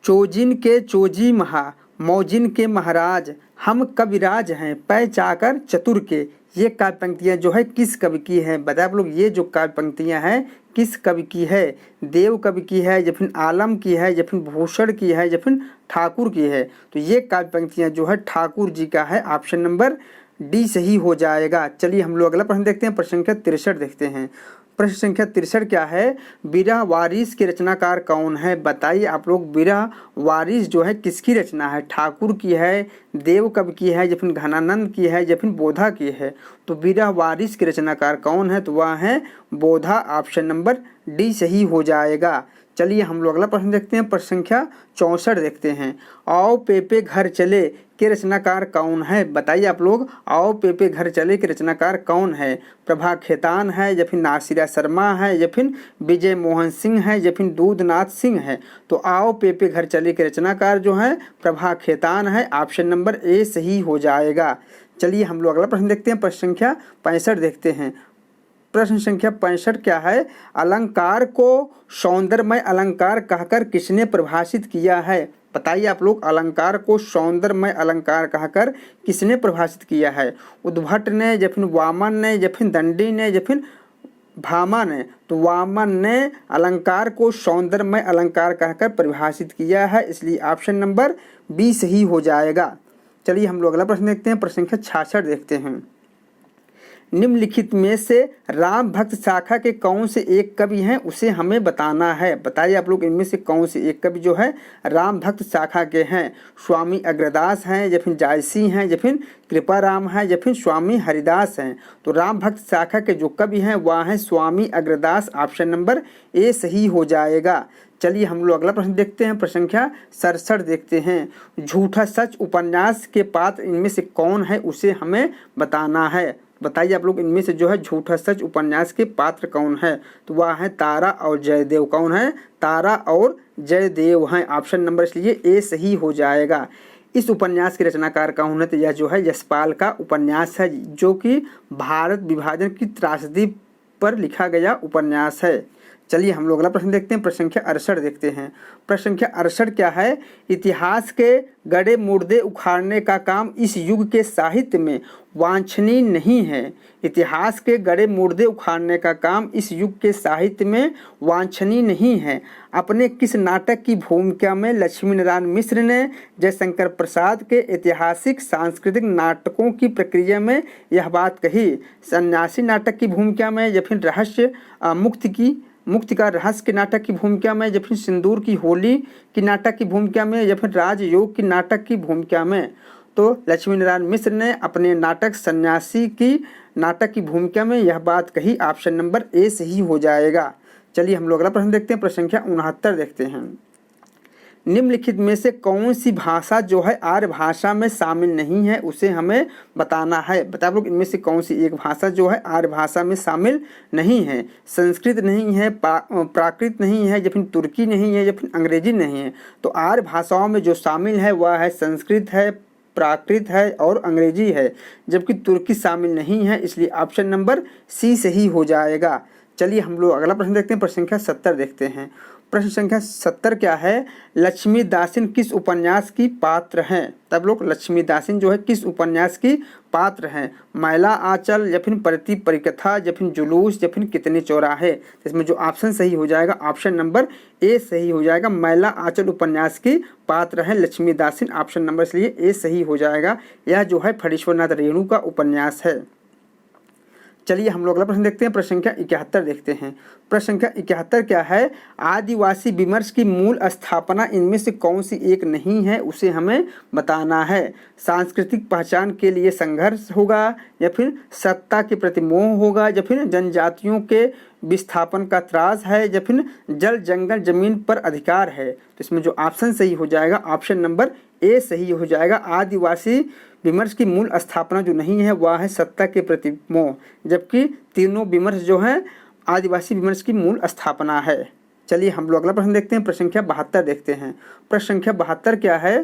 चोजिन के चोजी महा, मौजिन के महाराज, हम कविराज हैं पै चाकर चतुर के। ये काव्य पंक्तियाँ जो है किस कवि की हैं? बताए आप लोग, ये जो काव्य पंक्तियाँ हैं किस कवि की है? देव कवि की है या फिर आलम की है या फिर भूषण की है या फिर ठाकुर की है? तो ये काव्य पंक्तियाँ जो है ठाकुर जी का है। ऑप्शन नंबर डी सही हो जाएगा। चलिए हम लोग अगला प्रश्न देखते हैं, प्रश्न संख्या 63 देखते हैं। प्रश्न संख्या 63 क्या है? बिरह वारिस के रचनाकार कौन है? बताइए आप लोग, बिरह वारिस जो है किसकी रचना है? ठाकुर की है, देव कवि की है या फिर घनानंद की है या फिर बोधा की है? तो बिरह वारिस के रचनाकार कौन है? तो वह है बोधा। ऑप्शन नंबर डी सही हो जाएगा। चलिए हम लोग अगला प्रश्न देखते हैं, प्रश्न संख्या 64 देखते हैं। आओ पेपे घर चले के रचनाकार कौन है? बताइए आप लोग, आओ पेपे घर चले के रचनाकार कौन है? प्रभा खेतान है या फिर नासिरा शर्मा है या फिर विजय मोहन सिंह है या फिर दूधनाथ सिंह है? तो आओ पेपे घर चले के रचनाकार जो है प्रभा खेतान है। ऑप्शन नंबर ए सही हो जाएगा। चलिए हम लोग अगला प्रश्न देखते हैं, प्रश्न संख्या 65 देखते हैं। प्रश्न संख्या 65 क्या है? अलंकार को सौंदर्यमय अलंकार कहकर किसने परिभाषित किया है? बताइए आप लोग, अलंकार को सौंदर्यमय अलंकार कहकर किसने परिभाषित किया है? उद्भट ने या फिर वामन ने या फिर दंडी ने या फिर भामा ने? तो वामन ने अलंकार को सौंदर्यमय अलंकार कहकर परिभाषित किया है। इसलिए ऑप्शन नंबर बी सही हो जाएगा। चलिए हम लोग अगला प्रश्न देखते हैं, प्रश्न संख्या 66 देखते हैं। निम्नलिखित में से राम भक्त शाखा के कौन से एक कवि हैं उसे हमें बताना है। बताइए आप लोग इनमें से कौन से एक कवि जो है राम भक्त शाखा के हैं। स्वामी अग्रदास हैं या फिर जायसी हैं या फिर कृपाराम हैं या फिर स्वामी हरिदास हैं। तो राम भक्त शाखा के जो कवि हैं वह हैं स्वामी अग्रदास। ऑप्शन नंबर ए सही हो जाएगा। चलिए हम लोग अगला प्रश्न देखते हैं। प्रश्न संख्या 67 देखते हैं। झूठा सच उपन्यास के पात्र इनमें से कौन है उसे हमें बताना है। बताइए आप लोग इनमें से जो है झूठा सच उपन्यास के पात्र कौन है। तो वह है तारा और जयदेव। कौन है? तारा और जयदेव हैं। ऑप्शन नंबर इसलिए ए सही हो जाएगा। इस उपन्यास के रचनाकार कौन है? तो यह जो है यशपाल का उपन्यास है, जो कि भारत विभाजन की त्रासदी पर लिखा गया उपन्यास है। चलिए हम लोग अगला प्रश्न देखते हैं। प्रश्न संख्या 68 देखते हैं। प्रश्न संख्या 68 क्या है? इतिहास के गड़े मुर्दे उखाड़ने का काम इस युग के साहित्य में वांछनीय नहीं है। इतिहास के गड़े मुर्दे उखाड़ने का काम इस युग के साहित्य में वांछनीय नहीं है। अपने किस नाटक की भूमिका में लक्ष्मी नारायण मिश्र ने जयशंकर प्रसाद के ऐतिहासिक सांस्कृतिक नाटकों की प्रक्रिया में यह बात कही? सन्यासी नाटक की भूमिका में या फिर रहस्य मुक्ति का रहस्य के नाटक की भूमिका में या फिर सिंदूर की होली की नाटक की भूमिका में या फिर राजयोग की नाटक की भूमिका में? तो लक्ष्मी नारायण मिश्र ने अपने नाटक सन्यासी की नाटक की भूमिका में यह बात कही। ऑप्शन नंबर ए सही हो जाएगा। चलिए हम लोग अगला प्रश्न देखते हैं। प्रश्न संख्या 69 देखते हैं। निम्नलिखित में से कौन सी भाषा जो है आर्य भाषा में शामिल नहीं है उसे हमें बताना है। बताओ लोग इनमें से कौन सी एक भाषा जो है आर्य भाषा में शामिल नहीं है। संस्कृत नहीं है, प्राकृत नहीं है या फिर तुर्की नहीं है या फिर अंग्रेजी नहीं है। तो आर्य भाषाओं में जो शामिल है वह है संस्कृत है, प्राकृत है और अंग्रेजी है, जबकि तुर्की शामिल नहीं है। इसलिए ऑप्शन नंबर सी सही हो जाएगा। चलिए हम लोग अगला प्रश्न देखते हैं। प्रश्न संख्या 70 देखते हैं। प्रश्न संख्या 70 क्या है? लक्ष्मी दासिन किस उपन्यास की पात्र हैं? तब लोग लक्ष्मी दासिन जो है किस उपन्यास की पात्र हैं? मैला आंचल या फिर प्रति परिकथा या फिर जुलूस या फिर कितने चौराहे? इसमें जो ऑप्शन सही हो जाएगा ऑप्शन नंबर ए सही हो जाएगा। मैला आंचल उपन्यास की पात्र है लक्ष्मी दासिन। ऑप्शन नंबर इसलिए ए सही हो जाएगा। यह जो है फणीश्वरनाथ रेणु का उपन्यास है। चलिए हम लोग अगला प्रश्न देखते हैं। प्रश्न संख्या 71 देखते हैं। प्रश्न संख्या 71 क्या है? आदिवासी विमर्श की मूल स्थापना इनमें से कौन सी एक नहीं है उसे हमें बताना है। सांस्कृतिक पहचान के लिए संघर्ष होगा या फिर सत्ता के प्रति मोह होगा या फिर जनजातियों के विस्थापन का त्रास है या फिर जल जंगल जमीन पर अधिकार है? तो इसमें जो ऑप्शन सही हो जाएगा ऑप्शन नंबर ए सही हो जाएगा। आदिवासी विमर्श की मूल स्थापना जो नहीं है वह है सत्ता के प्रति मोह, जबकि तीनों विमर्श जो है आदिवासी विमर्श की मूल स्थापना है। चलिए हम लोग अगला प्रश्न देखते हैं। प्रश्न संख्या 72 देखते हैं। प्रश्न संख्या 72 क्या है?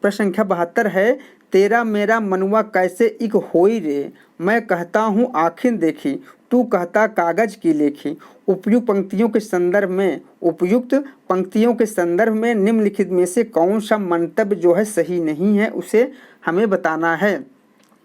प्रश्न संख्या 72 है। तेरा मेरा मनुआ कैसे इक होई रे, मैं कहता हूँ आँखें देखी, तू कहता कागज की लेखी। उपयुक्त पंक्तियों के संदर्भ में निम्नलिखित में से कौन सा मंतव्य जो है सही नहीं है उसे हमें बताना है।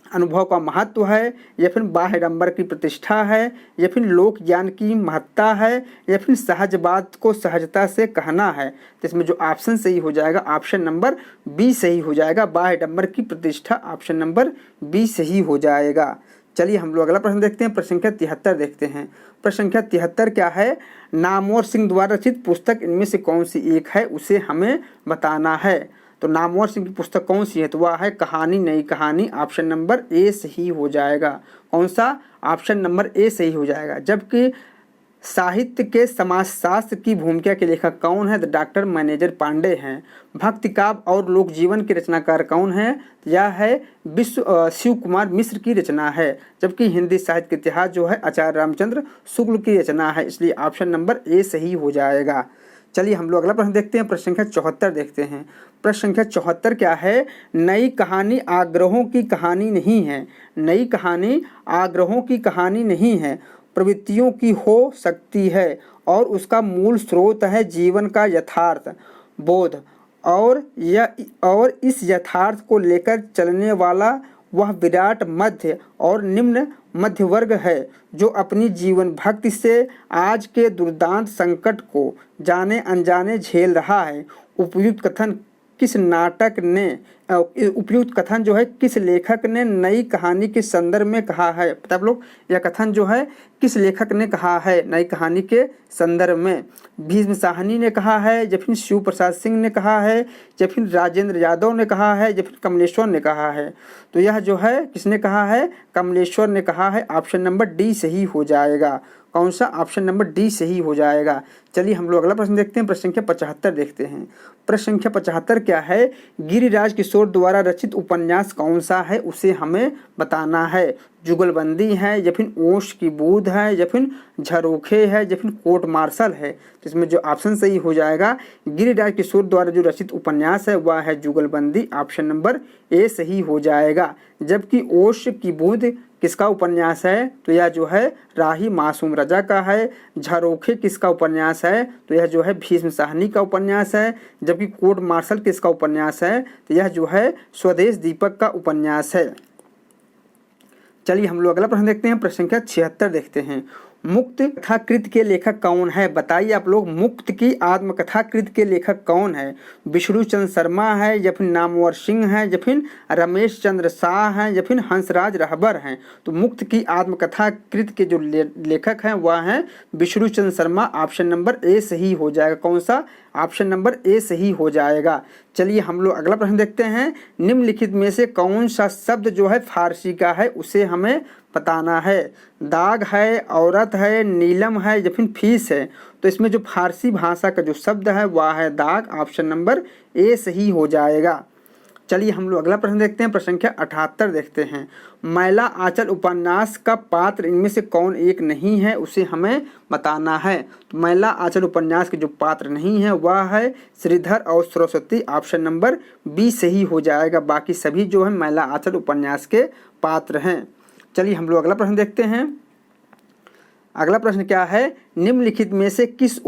अनुभव का महत्व है या फिर बाह्य आडंबर की प्रतिष्ठा है या फिर लोक ज्ञान की महत्ता है या फिर सहज बात को सहजता से कहना है? तो इसमें जो ऑप्शन सही हो जाएगा ऑप्शन नंबर बी सही हो जाएगा। बाह्य आडंबर की प्रतिष्ठा ऑप्शन नंबर बी सही हो जाएगा। चलिए हम लोग अगला प्रश्न देखते हैं। प्रश्न संख्या 73 देखते हैं। प्रश्न संख्या 73 क्या है? नामवर सिंह द्वारा रचित पुस्तक इनमें से कौन सी एक है उसे हमें बताना है। तो नामवर सिंह की पुस्तक कौन सी है? तो वह है कहानी नई कहानी। ऑप्शन नंबर ए सही हो जाएगा। कौन सा? ऑप्शन नंबर ए सही हो जाएगा। जबकि साहित्य के समाजशास्त्र की भूमिका के लेखक कौन है? तो डॉक्टर मैनेजर पांडे हैं। भक्ति काव्य और लोक जीवन के रचनाकार कौन है? यह है शिव कुमार मिश्र की रचना है। जबकि हिंदी साहित्य के इतिहास जो है आचार्य रामचंद्र शुक्ल की रचना है। इसलिए ऑप्शन नंबर ए सही हो जाएगा। चलिए हम लोग अगला प्रश्न देखते हैं। प्रश्न संख्या 74 देखते हैं। प्रश्न संख्या 74 क्या है? नई कहानी आग्रहों की कहानी नहीं है। नई कहानी आग्रहों की कहानी नहीं है, प्रवृत्तियों की हो सकती है और उसका मूल स्रोत है जीवन का यथार्थ बोध और इस यथार्थ को लेकर चलने वाला वह विराट मध्य और निम्न मध्य वर्ग है जो अपनी जीवन भक्ति से आज के दुर्दांत संकट को जाने अनजाने झेल रहा है। उपयुक्त कथन किस नाटक ने उपयुक्त कथन जो है किस लेखक ने नई कहानी के संदर्भ में कहा है। पता आप लोग यह कथन जो है किस लेखक ने कहा है नई कहानी के संदर्भ में। भीष्म साहनी ने कहा है, या फिर शिव प्रसाद सिंह ने कहा है, या फिर राजेंद्र यादव ने कहा है, या फिर कमलेश्वर ने कहा है। तो यह जो है किसने कहा है, कमलेश्वर ने कहा है। ऑप्शन नंबर डी सही हो जाएगा। कौन सा, ऑप्शन नंबर डी सही हो जाएगा। चलिए हम लोग अगला प्रश्न देखते हैं, प्रश्न संख्या 75 देखते हैं। प्रश्न संख्या 75 क्या है, गिरिराज किशोर द्वारा रचित उपन्यास कौन सा है उसे हमें बताना है। जुगलबंदी है, या फिर ओश की बूंद है, या फिर झरोखे है, या फिर कोर्ट मार्शल है। तो इसमें जो ऑप्शन सही हो जाएगा, गिरिराज किशोर द्वारा जो रचित उपन्यास है वह है जुगलबंदी। ऑप्शन नंबर ए सही हो जाएगा। जबकि ओश की बूंद किसका उपन्यास है, तो यह जो है राही मासूम रजा का है। झरोखे किसका उपन्यास है, तो यह जो है भीष्म साहनी का उपन्यास है। जबकि कोर्ट मार्शल किसका उपन्यास है, तो यह जो है स्वदेश दीपक का उपन्यास है। चलिए हम लोग अगला प्रश्न देखते हैं, प्रश्न संख्या 76 देखते हैं। मुक्त कथाकृत के लेखक कौन है, बताइए आप लोग। मुक्त की आत्मकथाकृत के लेखक कौन है, विष्णु चंद्र शर्मा है, या फिर नामवर सिंह है, या फिर रमेश चंद्र शाह हैं, या फिर हंसराज रहबर हैं। तो मुक्त की आत्मकथाकृत के जो लेखक हैं वह हैं Vishnu Chandra Sharma. Option number A सही हो जाएगा। कौन सा, ऑप्शन नंबर ए सही हो जाएगा। चलिए हम लोग अगला प्रश्न देखते हैं। निम्नलिखित में से कौन सा शब्द जो है फारसी का है उसे हमें बताना है। दाग है, औरत है, नीलम है, या फिर फीस है। तो इसमें जो फारसी भाषा का जो शब्द है वह है दाग। ऑप्शन नंबर ए सही हो जाएगा। चलिए हम लोग अगला प्रश्न देखते हैं, प्रश्न संख्या 78 देखते हैं। मैला आंचल उपन्यास का पात्र इनमें से कौन एक नहीं है उसे हमें बताना है। तो मैला आंचल उपन्यास के जो पात्र नहीं है वह है श्रीधर और सरस्वती। ऑप्शन नंबर बी सही हो जाएगा। बाकी सभी जो है मैला आंचल उपन्यास के पात्र हैं। चलिए हम लोग अगला प्रश्न देखते हैं। अगला प्रश्न क्या है, निम्नलिखित में से किस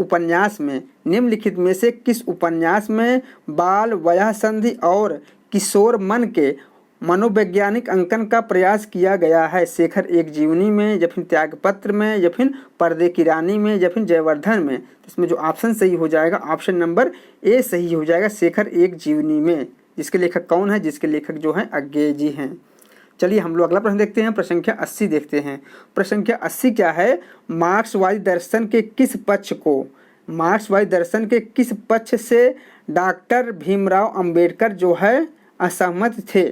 उपन्यास में बाल वयः संधि और किशोर मन के मनोवैज्ञानिक अंकन का प्रयास किया गया है। शेखर एक जीवनी में, या फिर त्यागपत्र में, या फिर पर्दे की रानी में, या फिर जयवर्धन में। इसमें जो ऑप्शन सही हो जाएगा, ऑप्शन नंबर ए सही हो जाएगा, शेखर एक जीवनी में। जिसके लेखक कौन है, जिसके लेखक जो हैं अज्ञेय जी हैं। चलिए हम लोग अगला प्रश्न देखते हैं, प्रश्न संख्या 80 देखते हैं। प्रश्न संख्या 80 क्या है, मार्क्सवादी दर्शन के किस पक्ष से डॉक्टर भीमराव अंबेडकर जो है असहमत थे।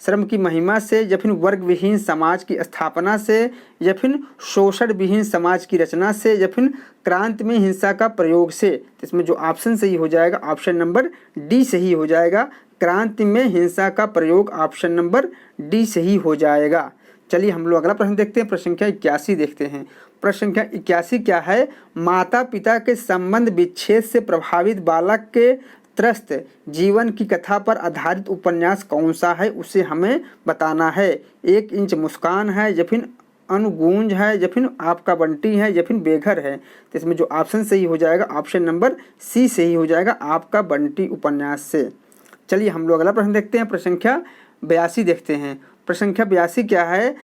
श्रम की महिमा से, या फिर वर्ग विहीन समाज की स्थापना से, या फिर शोषण विहीन समाज की रचना से, या फिर क्रांति में हिंसा का प्रयोग से। तो इसमें जो ऑप्शन सही हो जाएगा, ऑप्शन नंबर डी सही हो जाएगा। क्रांति में हिंसा का प्रयोग, ऑप्शन नंबर डी सही हो जाएगा। चलिए हम लोग अगला प्रश्न देखते हैं, प्रश्न संख्या 81 देखते हैं। प्रश्न संख्या 81 क्या है, माता पिता के संबंध विच्छेद से प्रभावित बालक के त्रस्त जीवन की कथा पर आधारित उपन्यास कौन सा है उसे हमें बताना है। 1 इंच मुस्कान है, या फिर अनुगूंज है, या फिर आपका बंटी है, या फिर बेघर है। तो इसमें जो ऑप्शन सही हो जाएगा, ऑप्शन नंबर सी सही हो जाएगा, आपका बंटी उपन्यास से। चलिए हम लोग अगला प्रश्न देखते हैं, प्रश्न संख्या 82 देखते हैं। प्रश्न संख्या 82 क्या है,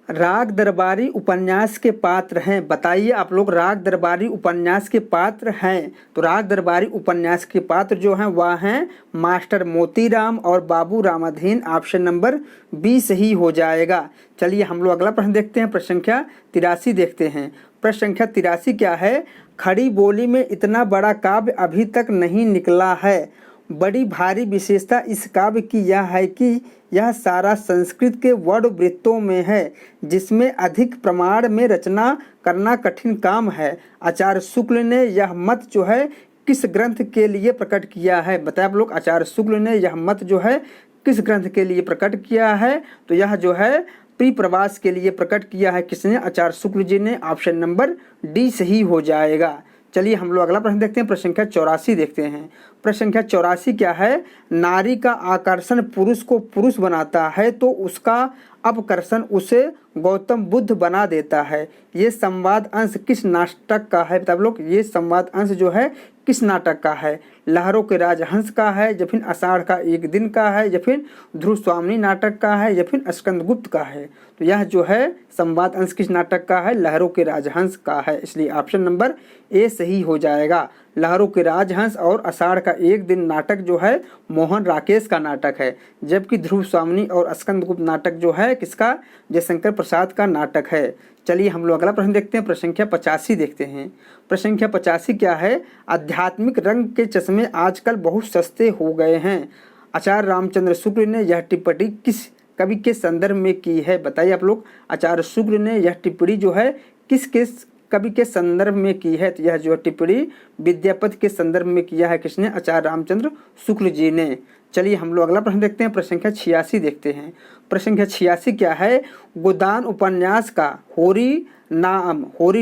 राग दरबारी उपन्यास के पात्र हैं। बताइए आप लोग, राग दरबारी उपन्यास के पात्र हैं। तो राग दरबारी उपन्यास के पात्र जो हैं वह हैं मास्टर मोतीराम और बाबू रामाधीन। ऑप्शन नंबर बी सही हो जाएगा। चलिए हम लोग अगला प्रश्न देखते हैं, प्रश्न संख्या 83 देखते हैं। प्रश्न संख्या 83 क्या है, खड़ी बोली में इतना बड़ा काव्य अभी तक नहीं निकला है। बड़ी भारी विशेषता इस काव्य की यह है कि यह सारा संस्कृत के वर्ण वृत्तों में है, जिसमें अधिक प्रमाण में रचना करना कठिन काम है। आचार्य शुक्ल ने यह मत जो है किस ग्रंथ के लिए प्रकट किया है। बताए आप लोग, आचार्य शुक्ल ने यह मत जो है किस ग्रंथ के लिए प्रकट किया है। तो यह जो है प्रिप्रवास के लिए प्रकट किया है। किसने, आचार्य शुक्ल जी ने। ऑप्शन नंबर डी सही हो जाएगा। चलिए हम लोग अगला प्रश्न देखते हैं, प्रश्न संख्या 84 देखते हैं। प्रश्न संख्या 84 क्या है, नारी का आकर्षण पुरुष को पुरुष बनाता है तो उसका अपकर्षण उसे गौतम बुद्ध बना देता है। ये संवाद अंश किस नाटक का है। तब लोग, ये संवाद अंश जो है किस नाटक का है। लहरों के राजहंस का है, या फिर आषाढ़ का एक दिन का है, या फिर ध्रुव स्वामिनी नाटक का है, या फिर स्कंदगुप्त का है। तो यह जो है संवाद अंश किस नाटक का है, लहरों के राजहंस का है। इसलिए ऑप्शन नंबर ए सही हो जाएगा। लहरों के राजहंस और आषाढ़ का एक दिन नाटक जो है मोहन राकेश का नाटक है, जबकि ध्रुव स्वामिनी और स्कंदगुप्त नाटक जो है किसका, जयशंकर प्रसाद का नाटक है। चलिए हम लोग अगला प्रश्न देखते हैं, प्रश्न संख्या 85 देखते हैं। प्रश्न संख्या 85 क्या है, आध्यात्मिक रंग के चश्मे आजकल बहुत सस्ते हो गए हैं। आचार्य रामचंद्र शुक्ल ने यह टिप्पणी किस कवि के संदर्भ में की है, बताइए आप लोग। आचार्य शुक्ल ने यह टिप्पणी जो है किस कवि के संदर्भ में की है, तो यह जो टिप्पणी विद्यापति के संदर्भ में किया है, किसने, आचार्य रामचंद्र शुक्ल जी ने। चलिए हम लोग अगला प्रश्न देखते हैं, प्रश्न संख्या 86 देखते हैं। प्रश्न संख्या 86 क्या है, गोदान उपन्यास का होरी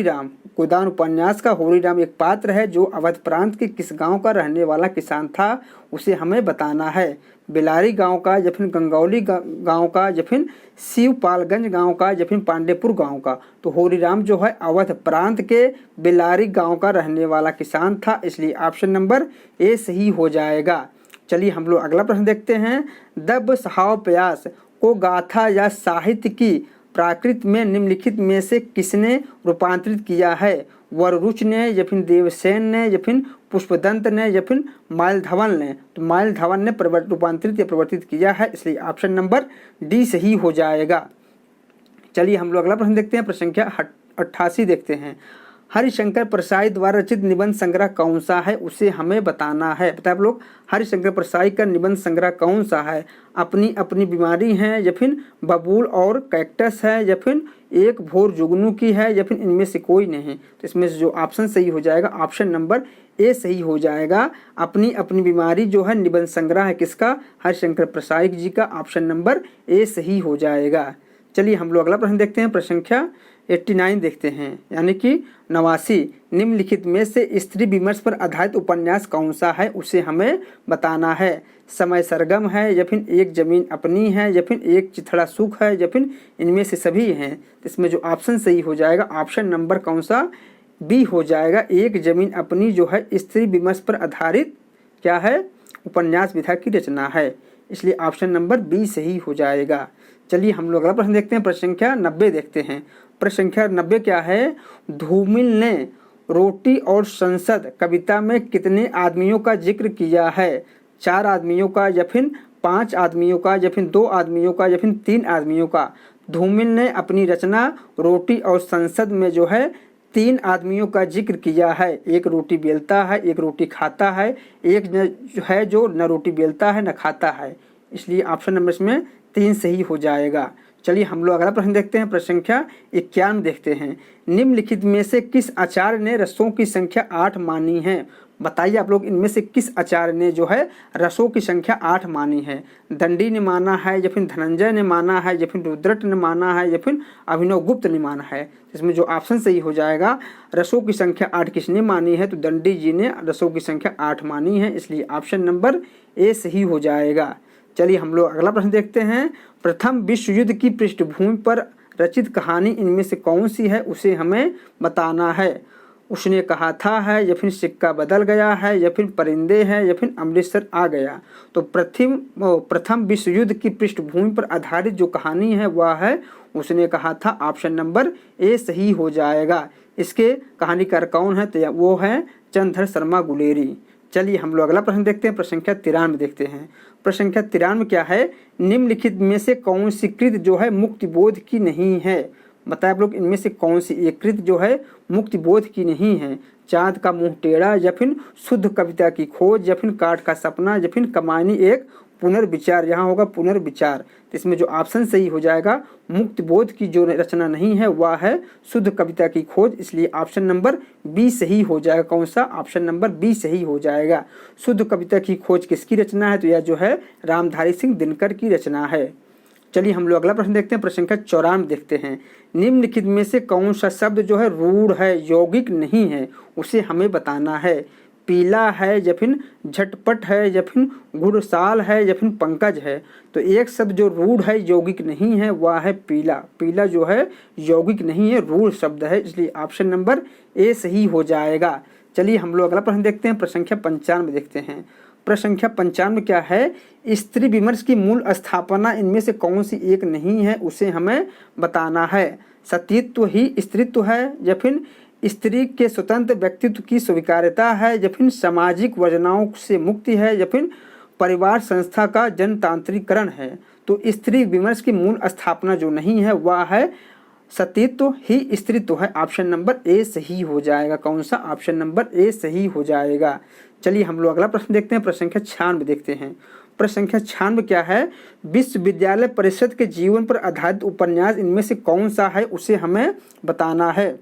राम, गोदान उपन्यास का होरी राम एक पात्र है जो अवध प्रांत के किस गांव का रहने वाला किसान था, उसे हमें बताना है। बेलारी गांव का, या फिर गंगौली गांव का, या फिर शिवपालगंज गांव का, या फिर पांडेपुर गांव का। तो होरी राम जो है अवध प्रांत के बेलारी गांव का रहने वाला किसान था, इसलिए ऑप्शन नंबर ए सही हो जाएगा। चलिए हम लोग अगला प्रश्न देखते हैं। दब सहाव प्यास को गाथा या साहित्य की प्राकृत में निम्नलिखित में से किसने रूपांतरित किया है, वररुच ने, या फिर देवसेन ने, या फिर पुष्पदंत ने, या फिर मालधवन ने। तो मालधवन ने रूपांतरित या प्रवर्तित किया है, इसलिए ऑप्शन नंबर डी सही हो जाएगा। चलिए हम लोग अगला प्रश्न देखते हैं, प्रश्न संख्या 88 देखते हैं। हरिशंकर परसाई द्वारा रचित निबंध संग्रह कौन सा है, उसे हमें बताना है। बताए आप लोग, हरिशंकर परसाई का निबंध संग्रह कौन सा है, अपनी अपनी बीमारी है, या फिर बबूल और कैक्टस है, या फिर एक भोर जुगनू की है, या फिर इनमें से कोई नहीं। तो इसमें से जो ऑप्शन सही हो जाएगा, ऑप्शन नंबर ए सही हो जाएगा। अपनी अपनी बीमारी जो है निबंध संग्रह है किसका, हरिशंकर परसाई जी का, ऑप्शन नंबर ए सही हो जाएगा। चलिए हम लोग अगला प्रश्न देखते हैं, प्रश्न संख्या 89 देखते हैं, यानी कि 89। निम्नलिखित में से स्त्री विमर्श पर आधारित उपन्यास कौन सा है, उसे हमें बताना है। समय सरगम है, या फिर एक जमीन अपनी है, या फिर एक चिथड़ा सुख है, या फिर इनमें से सभी हैं। इसमें जो ऑप्शन सही हो जाएगा, ऑप्शन नंबर कौन सा, बी हो जाएगा। एक जमीन अपनी जो है स्त्री विमर्श पर आधारित क्या है, उपन्यास विधा की रचना है, इसलिए ऑप्शन नंबर बी सही हो जाएगा। चलिए हम लोग अगला प्रश्न देखते हैं, प्रश्न संख्या 90 देखते हैं। प्रश्न संख्या 90 क्या है, धूमिल ने रोटी और संसद कविता में कितने आदमियों का जिक्र किया है, 4 आदमियों का, या फिर 5 आदमियों का, या फिर 2 आदमियों का, या फिर 3 आदमियों का। धूमिल ने अपनी रचना रोटी और संसद में जो है 3 आदमियों का जिक्र किया है। एक रोटी बेलता है, एक रोटी खाता है, एक जो है जो न रोटी बेलता है न खाता है, इसलिए ऑप्शन नंबर इसमें 3 सही हो जाएगा। चलिए हम लोग अगला प्रश्न देखते हैं, प्रश्न संख्या 51 देखते हैं। निम्नलिखित में से किस आचार्य ने रसों की संख्या 8 मानी है, बताइए आप लोग। इनमें से किस आचार्य ने जो है रसों की संख्या 8 मानी है, दंडी ने माना है, या फिर धनंजय ने माना है, या फिर रुद्रट ने माना है, या फिर अभिनव गुप्त ने माना है। इसमें जो ऑप्शन सही हो जाएगा, रसों की संख्या 8 किसने मानी है, तो दंडी जी ने रसों की संख्या 8 मानी है, इसलिए ऑप्शन नंबर ए सही हो जाएगा। चलिए हम लोग अगला प्रश्न देखते हैं। प्रथम विश्व युद्ध की पृष्ठभूमि पर रचित कहानी इनमें से कौन सी है, उसे हमें बताना है। उसने कहा था है, या फिर सिक्का बदल गया है, या फिर परिंदे हैं, या फिर अमृतसर आ गया। तो प्रथम विश्व युद्ध की पृष्ठभूमि पर आधारित जो कहानी है वह है उसने कहा था, ऑप्शन नंबर ए सही हो जाएगा। इसके कहानीकार कौन है, तो वो है चंद्रधर शर्मा गुलेरी। चलिए हम लोग अगला प्रश्न देखते हैं, प्रश्न संख्या 93 देखते हैं। प्रश्न संख्या 93 क्या है, निम्नलिखित में से कौन सी कृत जो है मुक्ति बोध की नहीं है, बताए आप लोग। इनमें से कौन सी एक कृत जो है मुक्ति बोध की नहीं है, चाँद का मुंह टेढ़ा, या फिर शुद्ध कविता की खोज, या फिर काठ का सपना, या फिर कमानी एक पुनर्विचार। यहाँ होगा पुनर्विचार। तो इसमें जो ऑप्शन सही हो जाएगा, मुक्ति बोध की जो रचना नहीं है वह है शुद्ध कविता की खोज, इसलिए ऑप्शन नंबर बी सही हो जाएगा। कौन सा, ऑप्शन नंबर बी सही हो जाएगा। शुद्ध कविता की खोज किसकी रचना है, तो यह जो है रामधारी सिंह दिनकर की रचना है। चलिए हम लोग अगला प्रश्न देखते हैं, प्रश्न संख्या 94 देखते हैं। निम्नलिखित में से कौन सा शब्द जो है रूढ़ है, यौगिक नहीं है, उसे हमें बताना है। पीला है, या फिर झटपट है, या फिर घुड़साल है, या फिर पंकज है। तो एक शब्द जो रूढ़ है यौगिक नहीं है वह है पीला। पीला जो है यौगिक नहीं है, रूढ़ शब्द है, इसलिए ऑप्शन नंबर ए सही हो जाएगा। चलिए हम लोग अगला प्रश्न देखते हैं, प्रश्न संख्या 95 देखते हैं। प्रश्न संख्या 95 क्या है, स्त्री विमर्श की मूल स्थापना इनमें से कौन सी एक नहीं है, उसे हमें बताना है। सतीत्व ही स्त्रीत्व है, या फिर स्त्री के स्वतंत्र व्यक्तित्व की स्वीकार्यता है, या फिर सामाजिक वंचनाओं से मुक्ति है, या फिर परिवार संस्था का जनतांत्रिकरण है। तो स्त्री विमर्श की मूल स्थापना जो नहीं है वह है सतीत्व ही स्त्रीत्व है। ऑप्शन नंबर ए सही हो जाएगा। कौन सा? ऑप्शन नंबर ए सही हो जाएगा। चलिए हम लोग अगला प्रश्न देखते हैं। प्रश्न संख्या 96 देखते हैं। प्रश्न संख्या 96 क्या है? विश्वविद्यालय परिषद के जीवन पर आधारित उपन्यास इनमें से कौन सा है, उसे हमें बताना है।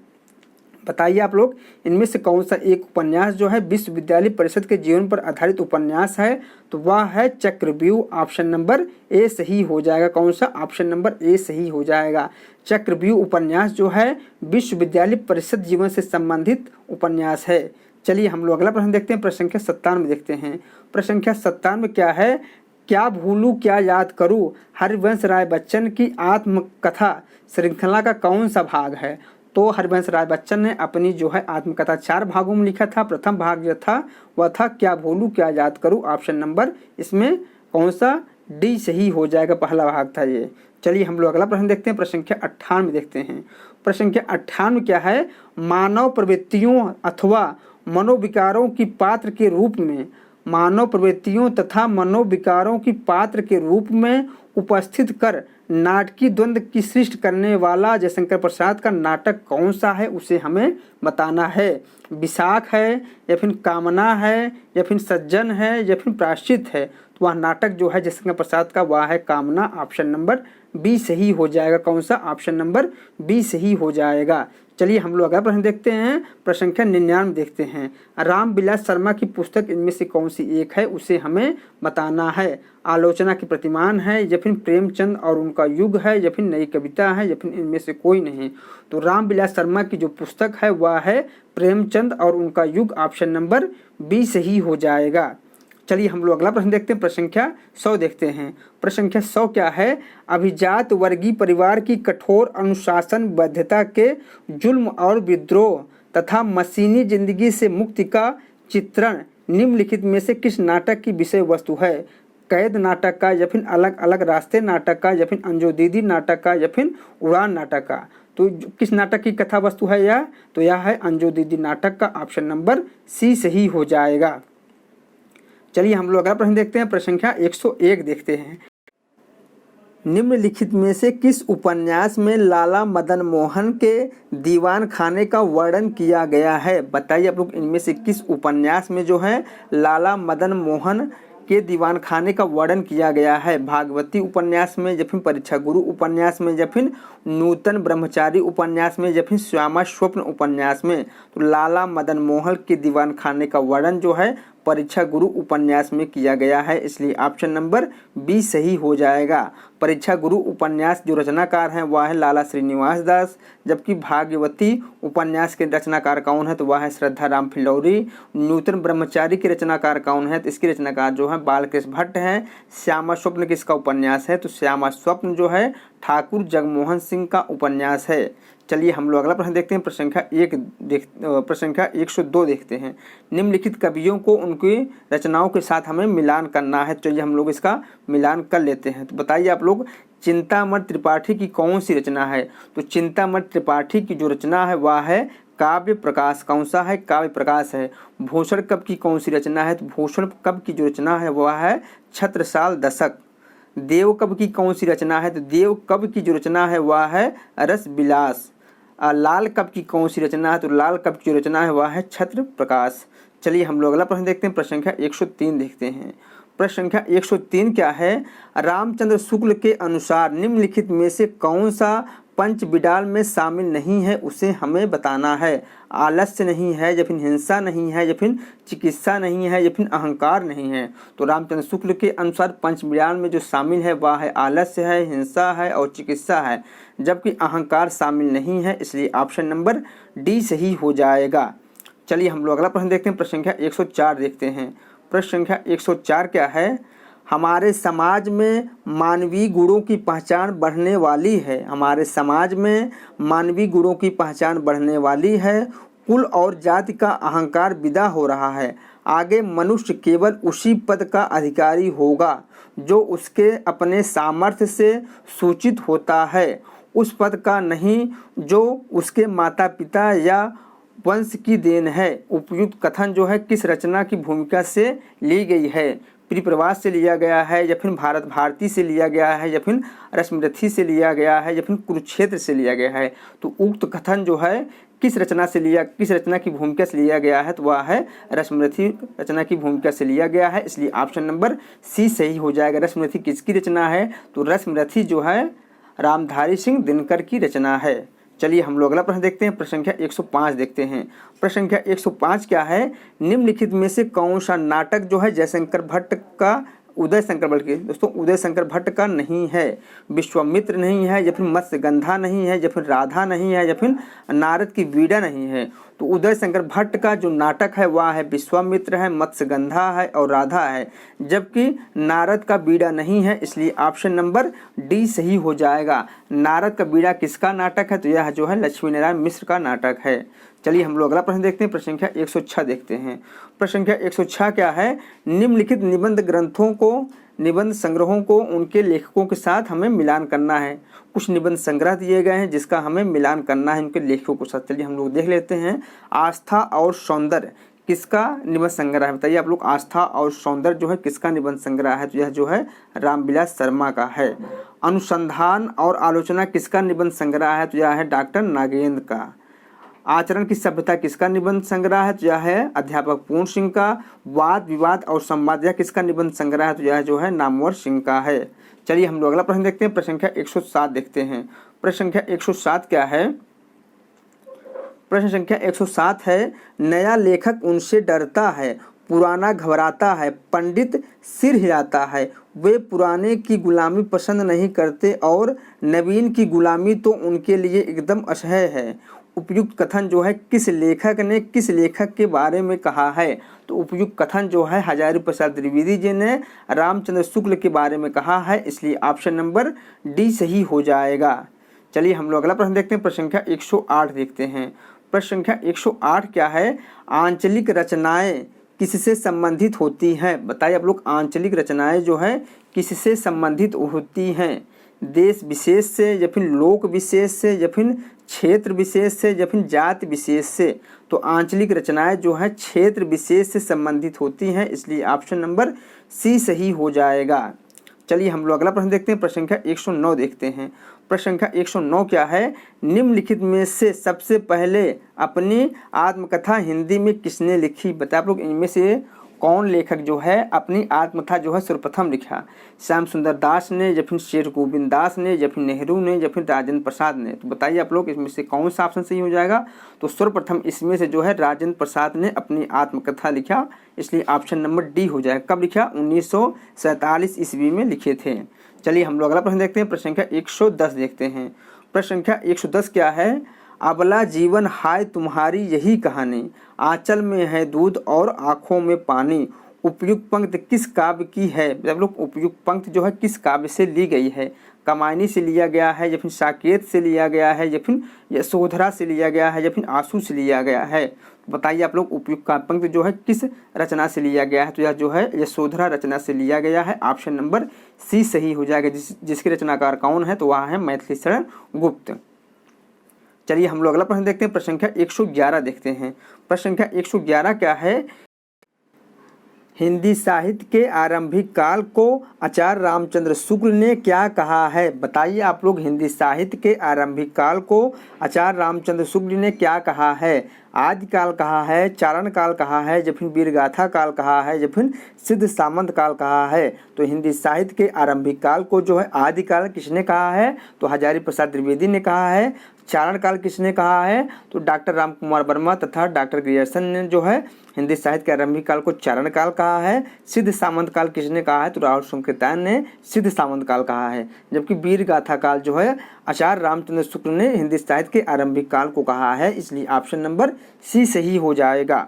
बताइए आप लोग, इनमें से कौन सा एक उपन्यास जो है विश्वविद्यालय परिषद के जीवन पर आधारित उपन्यास है? तो वह है चक्रव्यूह। ऑप्शन नंबर ए सही हो जाएगा। कौन सा? ऑप्शन नंबर ए सही हो जाएगा। चक्रव्यूह उपन्यास जो है विश्वविद्यालय परिषद जीवन से संबंधित उपन्यास है। चलिए हम लोग अगला प्रश्न देखते हैं। प्रश्न संख्या 97 देखते हैं। प्रश्न संख्या 97 क्या है? क्या भूलूं क्या याद करूं हरिवंश राय बच्चन की आत्मकथा श्रृंखला का कौन सा भाग है? तो हरिवंश राय बच्चन ने अपनी जो है आत्मकथा 4 भागों में लिखा था। प्रथम भाग जो था वह था क्या भूलूं क्या याद करूं। ऑप्शन नंबर इसमें कौन सा? डी सही हो जाएगा। पहला भाग था ये। चलिए हम लोग अगला प्रश्न देखते हैं। प्रश्न संख्या 98 देखते हैं। प्रश्न संख्या 98 क्या है? मानव प्रवृत्तियों अथवा मनोविकारों की पात्र के रूप में, मानव प्रवृत्तियों तथा मनोविकारों की पात्र के रूप में उपस्थित कर नाटकीय द्वंद्व की सृष्टि करने वाला जयशंकर प्रसाद का नाटक कौन सा है, उसे हमें बताना है। विशाख है, या फिर कामना है, या फिर सज्जन है, या फिर प्रायश्चित है। तो वह नाटक जो है जयशंकर प्रसाद का वह है कामना। ऑप्शन नंबर बी सही हो जाएगा। कौन सा? ऑप्शन नंबर बी सही हो जाएगा। चलिए हम लोग अगला प्रश्न देखते हैं। प्रश्न संख्या 99 देखते हैं। रामविलास शर्मा की पुस्तक इनमें से कौन सी एक है, उसे हमें बताना है। आलोचना के प्रतिमान है, या फिर प्रेमचंद और उनका युग है, या फिर नई कविता है, या फिर इनमें से कोई नहीं। तो रामविलास शर्मा की जो पुस्तक है वह है प्रेमचंद और उनका युग। ऑप्शन नंबर बी सही हो जाएगा। चलिए हम लोग अगला प्रश्न देखते हैं। प्रश्न संख्या 100 देखते हैं। प्रश्न संख्या 100 क्या है? अभिजात वर्गीय परिवार की कठोर अनुशासनबद्धता के जुल्म और विद्रोह तथा मशीनी जिंदगी से मुक्ति का चित्रण निम्नलिखित में से किस नाटक की विषय वस्तु है? कैद नाटक का, या फिर अलग अलग रास्ते नाटक का, या फिर अंजो दीदी नाटक का, या फिर उड़ान नाटक का। तो किस नाटक की कथा वस्तु है यह? तो यह है अंजो दीदी नाटक का। ऑप्शन नंबर सी सही हो जाएगा। चलिए हम लोग अगला प्रश्न देखते हैं। प्रश्न संख्या 101 देखते हैं। निम्नलिखित में से किस उपन्यास में लाला मदन मोहन के दीवान खाने का वर्णन किया गया है? बताइए आप लोग, इनमें से किस उपन्यास में जो है लाला मदन मोहन के दीवान खाने का वर्णन किया गया है? भागवती उपन्यास में, या फिर परीक्षा गुरु उपन्यास में, या फिर नूतन ब्रह्मचारी उपन्यास में, या फिर श्यामा स्वप्न उपन्यास में। तो लाला मदन मोहन के दीवान खाने का वर्णन जो है परीक्षा गुरु उपन्यास में किया गया है, इसलिए ऑप्शन नंबर बी सही हो जाएगा। परीक्षा गुरु उपन्यास जो रचनाकार हैं वह है लाला श्रीनिवास दास, जबकि भाग्यवती उपन्यास के रचनाकार कौन है? तो वह है श्रद्धा राम फिलौरी। नूतन ब्रह्मचारी के रचनाकार कौन है? तो इसके रचनाकार जो है बालकृष्ण भट्ट हैं। श्यामा स्वप्न किसका उपन्यास है? तो श्यामा स्वप्न जो है ठाकुर जगमोहन सिंह का उपन्यास है। चलिए हम लोग अगला प्रश्न देखते हैं। प्रश्न संख्या 102 देखते हैं। निम्नलिखित कवियों को उनकी रचनाओं के साथ हमें मिलान करना है। चलिए हम लोग इसका मिलान कर लेते हैं। तो बताइए आप लोग, चिंतामण त्रिपाठी की कौन सी रचना है? तो चिंतामण त्रिपाठी की जो रचना है वह है काव्य प्रकाश। कौन सा है? काव्य प्रकाश है। भूषण कवि की कौन सी रचना है? तो भूषण कवि की जो रचना है वह है छत्रसाल दशक। देव कवि की कौन सी रचना है? तो देव कवि की जो रचना है वह है रस विलास। लाल कवि की कौन सी रचना है? तो लाल कवि की जो रचना है वह है छत्र प्रकाश। चलिए हम लोग अगला प्रश्न देखते हैं। प्रश्न संख्या 103 देखते हैं। प्रश्न संख्या 103 क्या है? रामचंद्र शुक्ल के अनुसार निम्नलिखित में से कौन सा पंच बिडाल में शामिल नहीं है, उसे हमें बताना है। आलस्य नहीं है, या फिर हिंसा नहीं है, या फिर चिकित्सा नहीं है, या फिर अहंकार नहीं है। तो रामचंद्र शुक्ल के अनुसार पंच बिडाल में जो शामिल है वह है आलस्य है, हिंसा है और चिकित्सा है, जबकि अहंकार शामिल नहीं है, इसलिए ऑप्शन नंबर डी सही हो जाएगा। चलिए हम लोग अगला प्रश्न देखते हैं। प्रश्न संख्या 104 देखते हैं। प्रश्न संख्या 104 क्या है? हमारे समाज में मानवीय गुणों की पहचान बढ़ने वाली है। हमारे समाज में मानवीय गुणों की पहचान बढ़ने वाली है। कुल और जाति का अहंकार विदा हो रहा है। आगे मनुष्य केवल उसी पद का अधिकारी होगा जो उसके अपने सामर्थ्य से सूचित होता है, उस पद का नहीं जो उसके माता पिता या वंश की देन है। उपयुक्त कथन जो है किस रचना की भूमिका से ली गई है? प्रियप्रवास से लिया गया है, या फिर भारत भारती से लिया गया है, या फिर रश्मिरथी से लिया गया है, या फिर कुरुक्षेत्र से लिया गया है? तो उक्त कथन जो है किस रचना की भूमिका से लिया गया है? तो वह है रश्मिरथी रचना की भूमिका से लिया गया है, इसलिए ऑप्शन नंबर सी सही हो जाएगा। रश्मिरथी किसकी रचना है? तो रश्मिरथी जो है रामधारी सिंह दिनकर की रचना है। चलिए हम लोग अगला प्रश्न देखते हैं। प्रश्न संख्या 105 देखते हैं। प्रश्न संख्या 105 क्या है? निम्नलिखित में से कौन सा नाटक जो है जयशंकर भट्ट का उदय शंकर बल्कि दोस्तों उदय शंकर भट्ट का नहीं है? विश्वामित्र नहीं है, या फिर मत्स्यगंधा नहीं है, या फिर राधा नहीं है, या फिर नारद की वीणा नहीं है? तो उदय शंकर भट्ट का जो नाटक है वह है विश्वामित्र है, मत्स्यगंधा है और राधा है, जबकि नारद का बीड़ा नहीं है, इसलिए ऑप्शन नंबर डी सही हो जाएगा। नारद का बीड़ा किसका नाटक है? तो यह जो है लक्ष्मी नारायण मिश्र का नाटक है। चलिए हम लोग अगला प्रश्न देखते हैं। प्रश्न संख्या 106 देखते हैं। प्रश्न संख्या 106 क्या है? निम्नलिखित निबंध संग्रहों को उनके लेखकों के साथ हमें मिलान करना है। कुछ निबंध संग्रह दिए गए हैं जिसका हमें मिलान करना है उनके लेखकों के साथ। चलिए हम लोग देख लेते हैं। आस्था और सौंदर्य किसका निबंध संग्रह है? बताइए आप लोग, आस्था और सौंदर्य जो है किसका निबंध संग्रह है? तो यह जो है रामविलास शर्मा का है। अनुसंधान और आलोचना किसका निबंध संग्रह है? तो यह है डॉक्टर नागेंद्र का। आचरण की सभ्यता किसका निबंध संग्रह है? तो यह है अध्यापक पूर्ण सिंह का। वाद विवाद और संवाद यह किसका निबंध संग्रह है? तो यह जो है नामवर सिंह का है। चलिए हम लोग अगला प्रश्न देखते हैं। प्रश्न संख्या 107 देखते हैं। प्रश्न संख्या 107 क्या है? प्रश्न संख्या 107 है, नया लेखक उनसे डरता है, पुराना घबराता है, पंडित सिर हिलाता है, वे पुराने की गुलामी पसंद नहीं करते और नवीन की गुलामी तो उनके लिए एकदम असह्य है। उपयुक्त कथन जो है किस लेखक ने किस लेखक के बारे में कहा है? तो उपयुक्त कथन जो है हजारी प्रसाद द्विवेदी जी ने रामचंद्र शुक्ल के बारे में कहा है, इसलिए ऑप्शन नंबर डी सही हो जाएगा। चलिए हम लोग अगला प्रश्न देखते हैं। प्रश्न संख्या 108 देखते हैं। प्रश्न संख्या 108 क्या है? आंचलिक रचनाएं किससे संबंधित होती हैं? बताइए आप लोग, आंचलिक रचनाएं जो है किससे संबंधित होती हैं? देश विशेष से, या फिर लोक विशेष से, या फिर क्षेत्र विशेष से, या फिर जाति विशेष से? तो आंचलिक रचनाएं जो है क्षेत्र विशेष से संबंधित होती हैं, इसलिए ऑप्शन नंबर सी सही हो जाएगा। चलिए हम लोग अगला प्रश्न देखते हैं। प्रश्न संख्या 109 देखते हैं। प्रश्न संख्या 109 क्या है? निम्नलिखित में से सबसे पहले अपनी आत्मकथा हिंदी में किसने लिखी? बताए आप लोग, इनमें से कौन लेखक जो है अपनी आत्मकथा जो है सर्वप्रथम लिखा? श्याम सुंदर दास ने, या फिर शेर गोविंद दास ने, या फिर नेहरू ने, या फिर राजेंद्र प्रसाद ने? तो बताइए आप लोग, इसमें से कौन सा ऑप्शन सही हो जाएगा? तो सर्वप्रथम इसमें से जो है राजेंद्र प्रसाद ने अपनी आत्मकथा लिखा, इसलिए ऑप्शन नंबर डी हो जाएगा। कब लिखा? 1947 ईस्वी में लिखे थे। चलिए हम लोग अगला प्रश्न देखते हैं। प्रश्न संख्या 110 देखते हैं। प्रश्न संख्या 110 क्या है? अबला जीवन हाय तुम्हारी यही कहानी, आंचल में है दूध और आँखों में पानी। उपयुक्त पंक्ति किस काव्य की है? मतलब लोग, उपयुक्त पंक्ति जो है किस काव्य से ली गई है? कमायनी से लिया गया है, या फिर साकेत से लिया गया है, या फिर यशोधरा से लिया गया है, या फिर आंसू से लिया गया है? बताइए आप लोग, उपयुक्त पंक्ति जो है किस रचना से लिया गया है? तो यह जो है यशोधरा रचना से लिया गया है, ऑप्शन नंबर सी सही हो जाएगा। जिसके रचनाकार कौन है? तो वह है मैथिली शरण गुप्त। चलिए हम लोग अगला प्रश्न देखते हैं। प्रश्न संख्या 111 देखते हैं। प्रश्न संख्या 111 क्या है? हिंदी साहित्य के आरंभिक काल को आचार्य रामचंद्र शुक्ल ने क्या कहा है? बताइए आप लोग, हिंदी साहित्य के आरंभिक काल को आचार्य रामचंद्र शुक्ल ने क्या कहा है? आदिकाल कहा है, चारण काल कहा है, या फिर वीरगाथा काल कहा है, या फिर सिद्ध सामंत काल कहा है? तो हिंदी साहित्य के आरंभिक काल को जो है आदिकाल किसने कहा है? तो हजारी प्रसाद द्विवेदी ने कहा है। चारण काल किसने कहा है? तो डॉक्टर राम कुमार वर्मा तथा डॉक्टर ग्रियर्सन ने जो है हिंदी साहित्य के आरंभिक काल को चारण काल कहा है। सिद्ध सामंत काल किसने कहा है? तो राहुल सुंकृतायन ने सिद्ध सामंत काल कहा है। जबकि वीर गाथा काल जो है आचार्य रामचंद्र शुक्ल ने हिंदी साहित्य के आरंभिक काल को कहा है, इसलिए ऑप्शन नंबर सी सही हो जाएगा।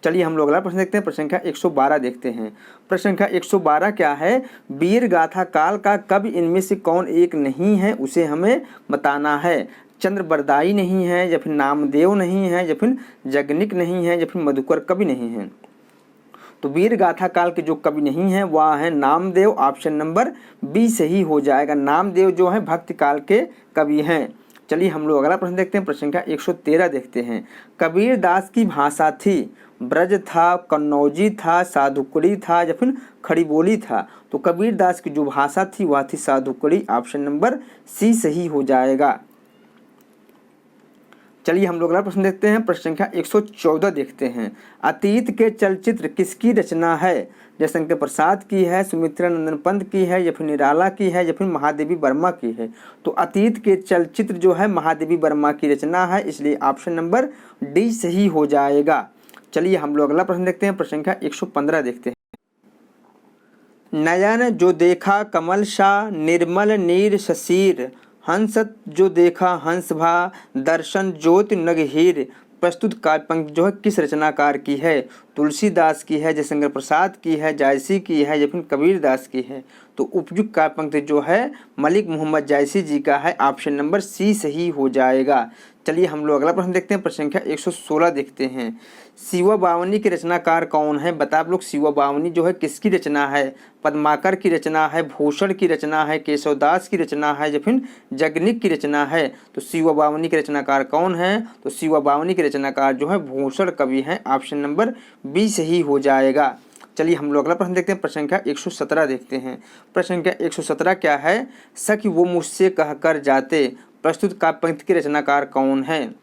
चलिए हम लोग अगला प्रश्न देखते हैं। प्रश्न संख्या 112 देखते हैं। प्रश्न संख्या 112 क्या है? वीर गाथा काल का कवि इनमें से कौन एक नहीं है, उसे हमें बताना है। चंद्रबरदाई नहीं है, या फिर नामदेव नहीं है, या फिर जगनिक नहीं है, या फिर मधुकर कवि नहीं है? तो वीर गाथा काल के जो कवि नहीं है वह है नामदेव, ऑप्शन नंबर बी सही हो जाएगा। नामदेव जो है भक्ति काल के कवि हैं। चलिए हम लोग अगला प्रश्न देखते हैं। प्रश्न संख्या 113 देखते हैं। कबीर दास की भाषा थी, ब्रज था, कन्नौजी था, साधुकड़ी था या फिर खड़ी बोली था। तो कबीर दास की जो भाषा थी वह थी साधुकड़ी। ऑप्शन नंबर सी सही हो जाएगा। चलिए हम लोग अगला प्रश्न देखते हैं। प्रश्न संख्या 114 देखते हैं। अतीत के चलचित्र किसकी रचना है? जयशंकर प्रसाद की है, सुमित्रा नंदन पंत की है या फिर निराला की है या फिर महादेवी वर्मा की है। तो अतीत के चलचित्र जो है महादेवी वर्मा की रचना है, इसलिए ऑप्शन नंबर डी सही हो जाएगा। चलिए हम लोग अगला प्रश्न देखते हैं। प्रश्न संख्या 115 देखते हैं। नयन जो देखा कमल सा, निर्मल नीर शशीर, हंस जो देखा हंस भा, दर्शन ज्योति नगहीर। प्रस्तुत काव्य पंक्ति जो है किस रचनाकार की है? तुलसीदास की है, जयशंकर प्रसाद की है, जायसी की है या फिर कबीर दास की है। तो उपयुक्त काव्य पंक्ति जो है मलिक मोहम्मद जायसी जी का है। ऑप्शन नंबर सी सही हो जाएगा। चलिए हम लोग अगला प्रश्न देखते हैं। प्रश्न संख्या 116 देखते हैं। शिवा बावनी के रचनाकार कौन है? बता आप लोग, शिवा बावनी जो है किसकी रचना है? पद्माकर की रचना है, भूषण की रचना है, केशवदास की रचना है या फिर जगनिक की रचना है। तो शिवा बावनी के रचनाकार कौन है? तो शिवा बावनी के रचनाकार जो है भूषण कवि हैं। ऑप्शन नंबर बी सही हो जाएगा। चलिए हम लोग अगला प्रश्न देखते हैं। प्रश्न संख्या 117 देखते हैं। प्रश्न संख्या 117 क्या है? सखी वो मुझसे कहकर जाते। प्रस्तुत काव्य पंक्ति के रचनाकार कौन है?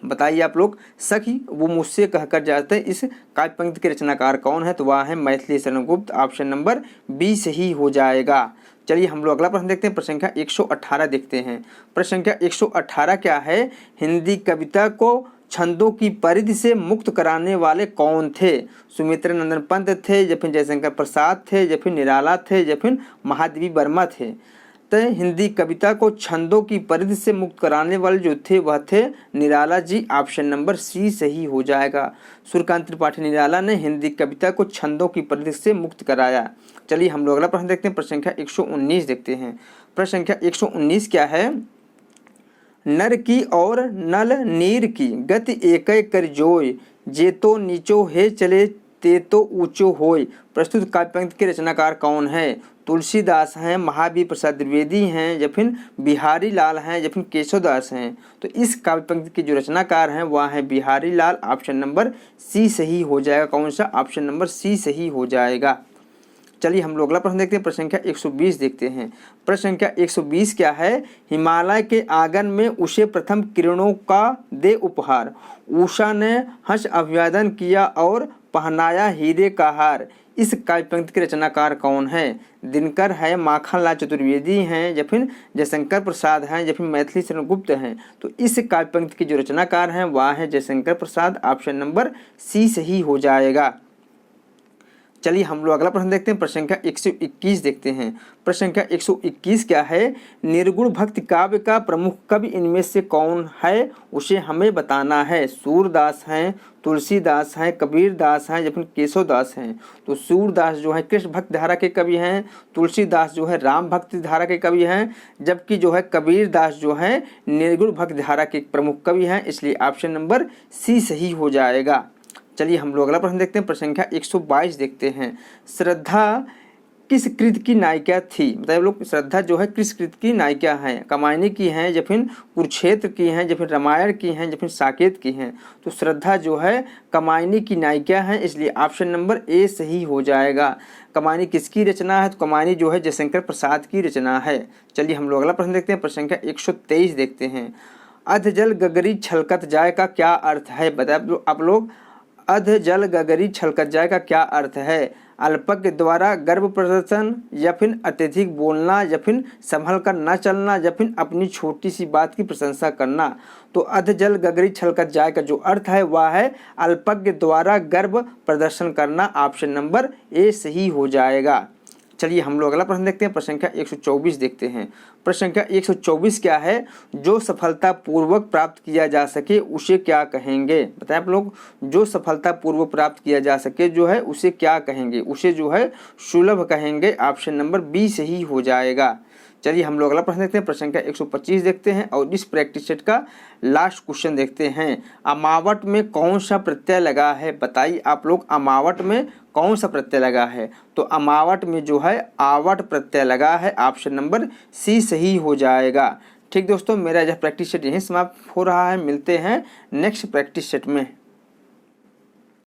बताइए आप लोग, सखी वो मुझसे कहकर जाते, इस काव्य पंक्ति के रचनाकार कौन है? तो वह है Maithili Sharan Gupt. Option number B सही हो जाएगा। चलिए हम लोग अगला प्रश्न देखते हैं। प्रश्न संख्या 118 देखते हैं। प्रश्न संख्या 118 क्या है? हिंदी कविता को छंदों की परिधि से मुक्त कराने वाले कौन थे? सुमित्रा नंदन पंत थे या फिर जयशंकर प्रसाद थे या फिर निराला थे या फिर महादेवी वर्मा थे। तो हिंदी कविता को छंदों की परिधि से मुक्त कराने वाले जो थे वह थे Nirala ji. Option number C सही हो जाएगा। सूर्यकांत त्रिपाठी निराला ने हिंदी कविता को छंदों की परिधि से मुक्त कराया। चलिए हम लोग अगला प्रश्न देखते हैं। प्रश्न संख्या 119 देखते हैं। प्रश्न संख्या 119 क्या है? नर की और नल नीर की गति एकै कर जोय, जे तो नीचो है चले ते तो ऊंचो होय। प्रस्तुत काव्य पंक्ति के रचनाकार कौन है? तुलसीदास हैं, महावीर प्रसाद द्विवेदी हैं या फिर बिहारी लाल हैं या फिर केशवदास हैं। तो इस काव्य पंक्ति के जो रचनाकार हैं वह है बिहारी लाल। ऑप्शन नंबर सी सही हो जाएगा। कौन सा? ऑप्शन नंबर सी सही हो जाएगा। चलिए हम लोग अगला प्रश्न देखते हैं। प्रश्न संख्या 120 देखते हैं। प्रश्न संख्या 120 क्या है? हिमालय के आंगन में उसे प्रथम किरणों का दे उपहार, उषा ने हंस अभिवादन किया और पहनाया हीरे का हार। इस काव्य पंक्ति के रचनाकार कौन है? दिनकर है, माखनलाल चतुर्वेदी हैं या फिर जयशंकर प्रसाद हैं या फिर मैथिली शरण गुप्त हैं। तो इस काव्य पंक्ति के जो रचनाकार हैं वह है Jaishankar Prasad. Option number C सही हो जाएगा। चलिए हम लोग अगला प्रश्न देखते हैं। प्रश्न संख्या 121 देखते हैं। प्रश्न संख्या 121 क्या है? निर्गुण भक्ति काव्य का प्रमुख कवि इनमें से कौन है? उसे हमें बताना है। सूरदास हैं, तुलसीदास हैं, कबीर दास हैं या फिर केशवदास हैं। तो सूरदास जो है कृष्ण भक्ति धारा के कवि हैं, तुलसीदास जो है राम भक्ति धारा के कवि हैं, जबकि जो है कबीर दास जो है निर्गुण भक्ति धारा के प्रमुख कवि हैं। इसलिए ऑप्शन नंबर सी सही हो जाएगा। चलिए हम लोग अगला प्रश्न देखते हैं। प्रश्न संख्या 122 देखते हैं। श्रद्धा किस कृत की नायिका थी? बताइए लोग, श्रद्धा जो है किस कृत की नायिका हैं? कमायनी की हैं या फिर कुरुक्षेत्र की हैं या फिर रामायण की हैं या फिर साकेत की हैं। तो श्रद्धा जो है कमायनी की नायिका हैं। इसलिए ऑप्शन नंबर ए सही हो जाएगा। कमायनी किसकी रचना है? तो कमायनी जो है जयशंकर प्रसाद की रचना है। चलिए हम लोग अगला प्रश्न देखते हैं। प्रश्न संख्या 123 देखते हैं। अध जल गगरी छलकत जाए का क्या अर्थ है? बताए आप लोग, अध जल गगरी छलकत जाए का क्या अर्थ है? अल्पज्ञ के द्वारा गर्भ प्रदर्शन या फिर अत्यधिक बोलना या फिर संभल कर न चलना या फिर अपनी छोटी सी बात की प्रशंसा करना। तो अध जल गगरी छलकत जाए का जो अर्थ है वह है अल्पज्ञ द्वारा गर्भ प्रदर्शन करना। ऑप्शन नंबर ए सही हो जाएगा। चलिए हम लोग अगला प्रश्न देखते हैं। प्रश्न संख्या 124 देखते हैं। प्रश्न संख्या 124 क्या है? जो सफलता पूर्वक प्राप्त किया जा सके उसे क्या कहेंगे? बताएं आप लोग, जो सफलता पूर्वक प्राप्त किया जा सके जो है उसे क्या कहेंगे? उसे जो है सुलभ कहेंगे। ऑप्शन नंबर बी सही हो जाएगा। चलिए हम लोग अगला प्रश्न देखते हैं। प्रश्न संख्या 125 देखते हैं और इस प्रैक्टिस सेट का लास्ट क्वेश्चन देखते हैं। अमावट में कौन सा प्रत्यय लगा है? बताइए आप लोग, अमावट में कौन सा प्रत्यय लगा है? तो अमावट में जो है आवट प्रत्यय लगा है। ऑप्शन नंबर सी सही हो जाएगा। ठीक दोस्तों, मेरा यह प्रैक्टिस सेट यहीं समाप्त हो रहा है। मिलते हैं नेक्स्ट प्रैक्टिस सेट में।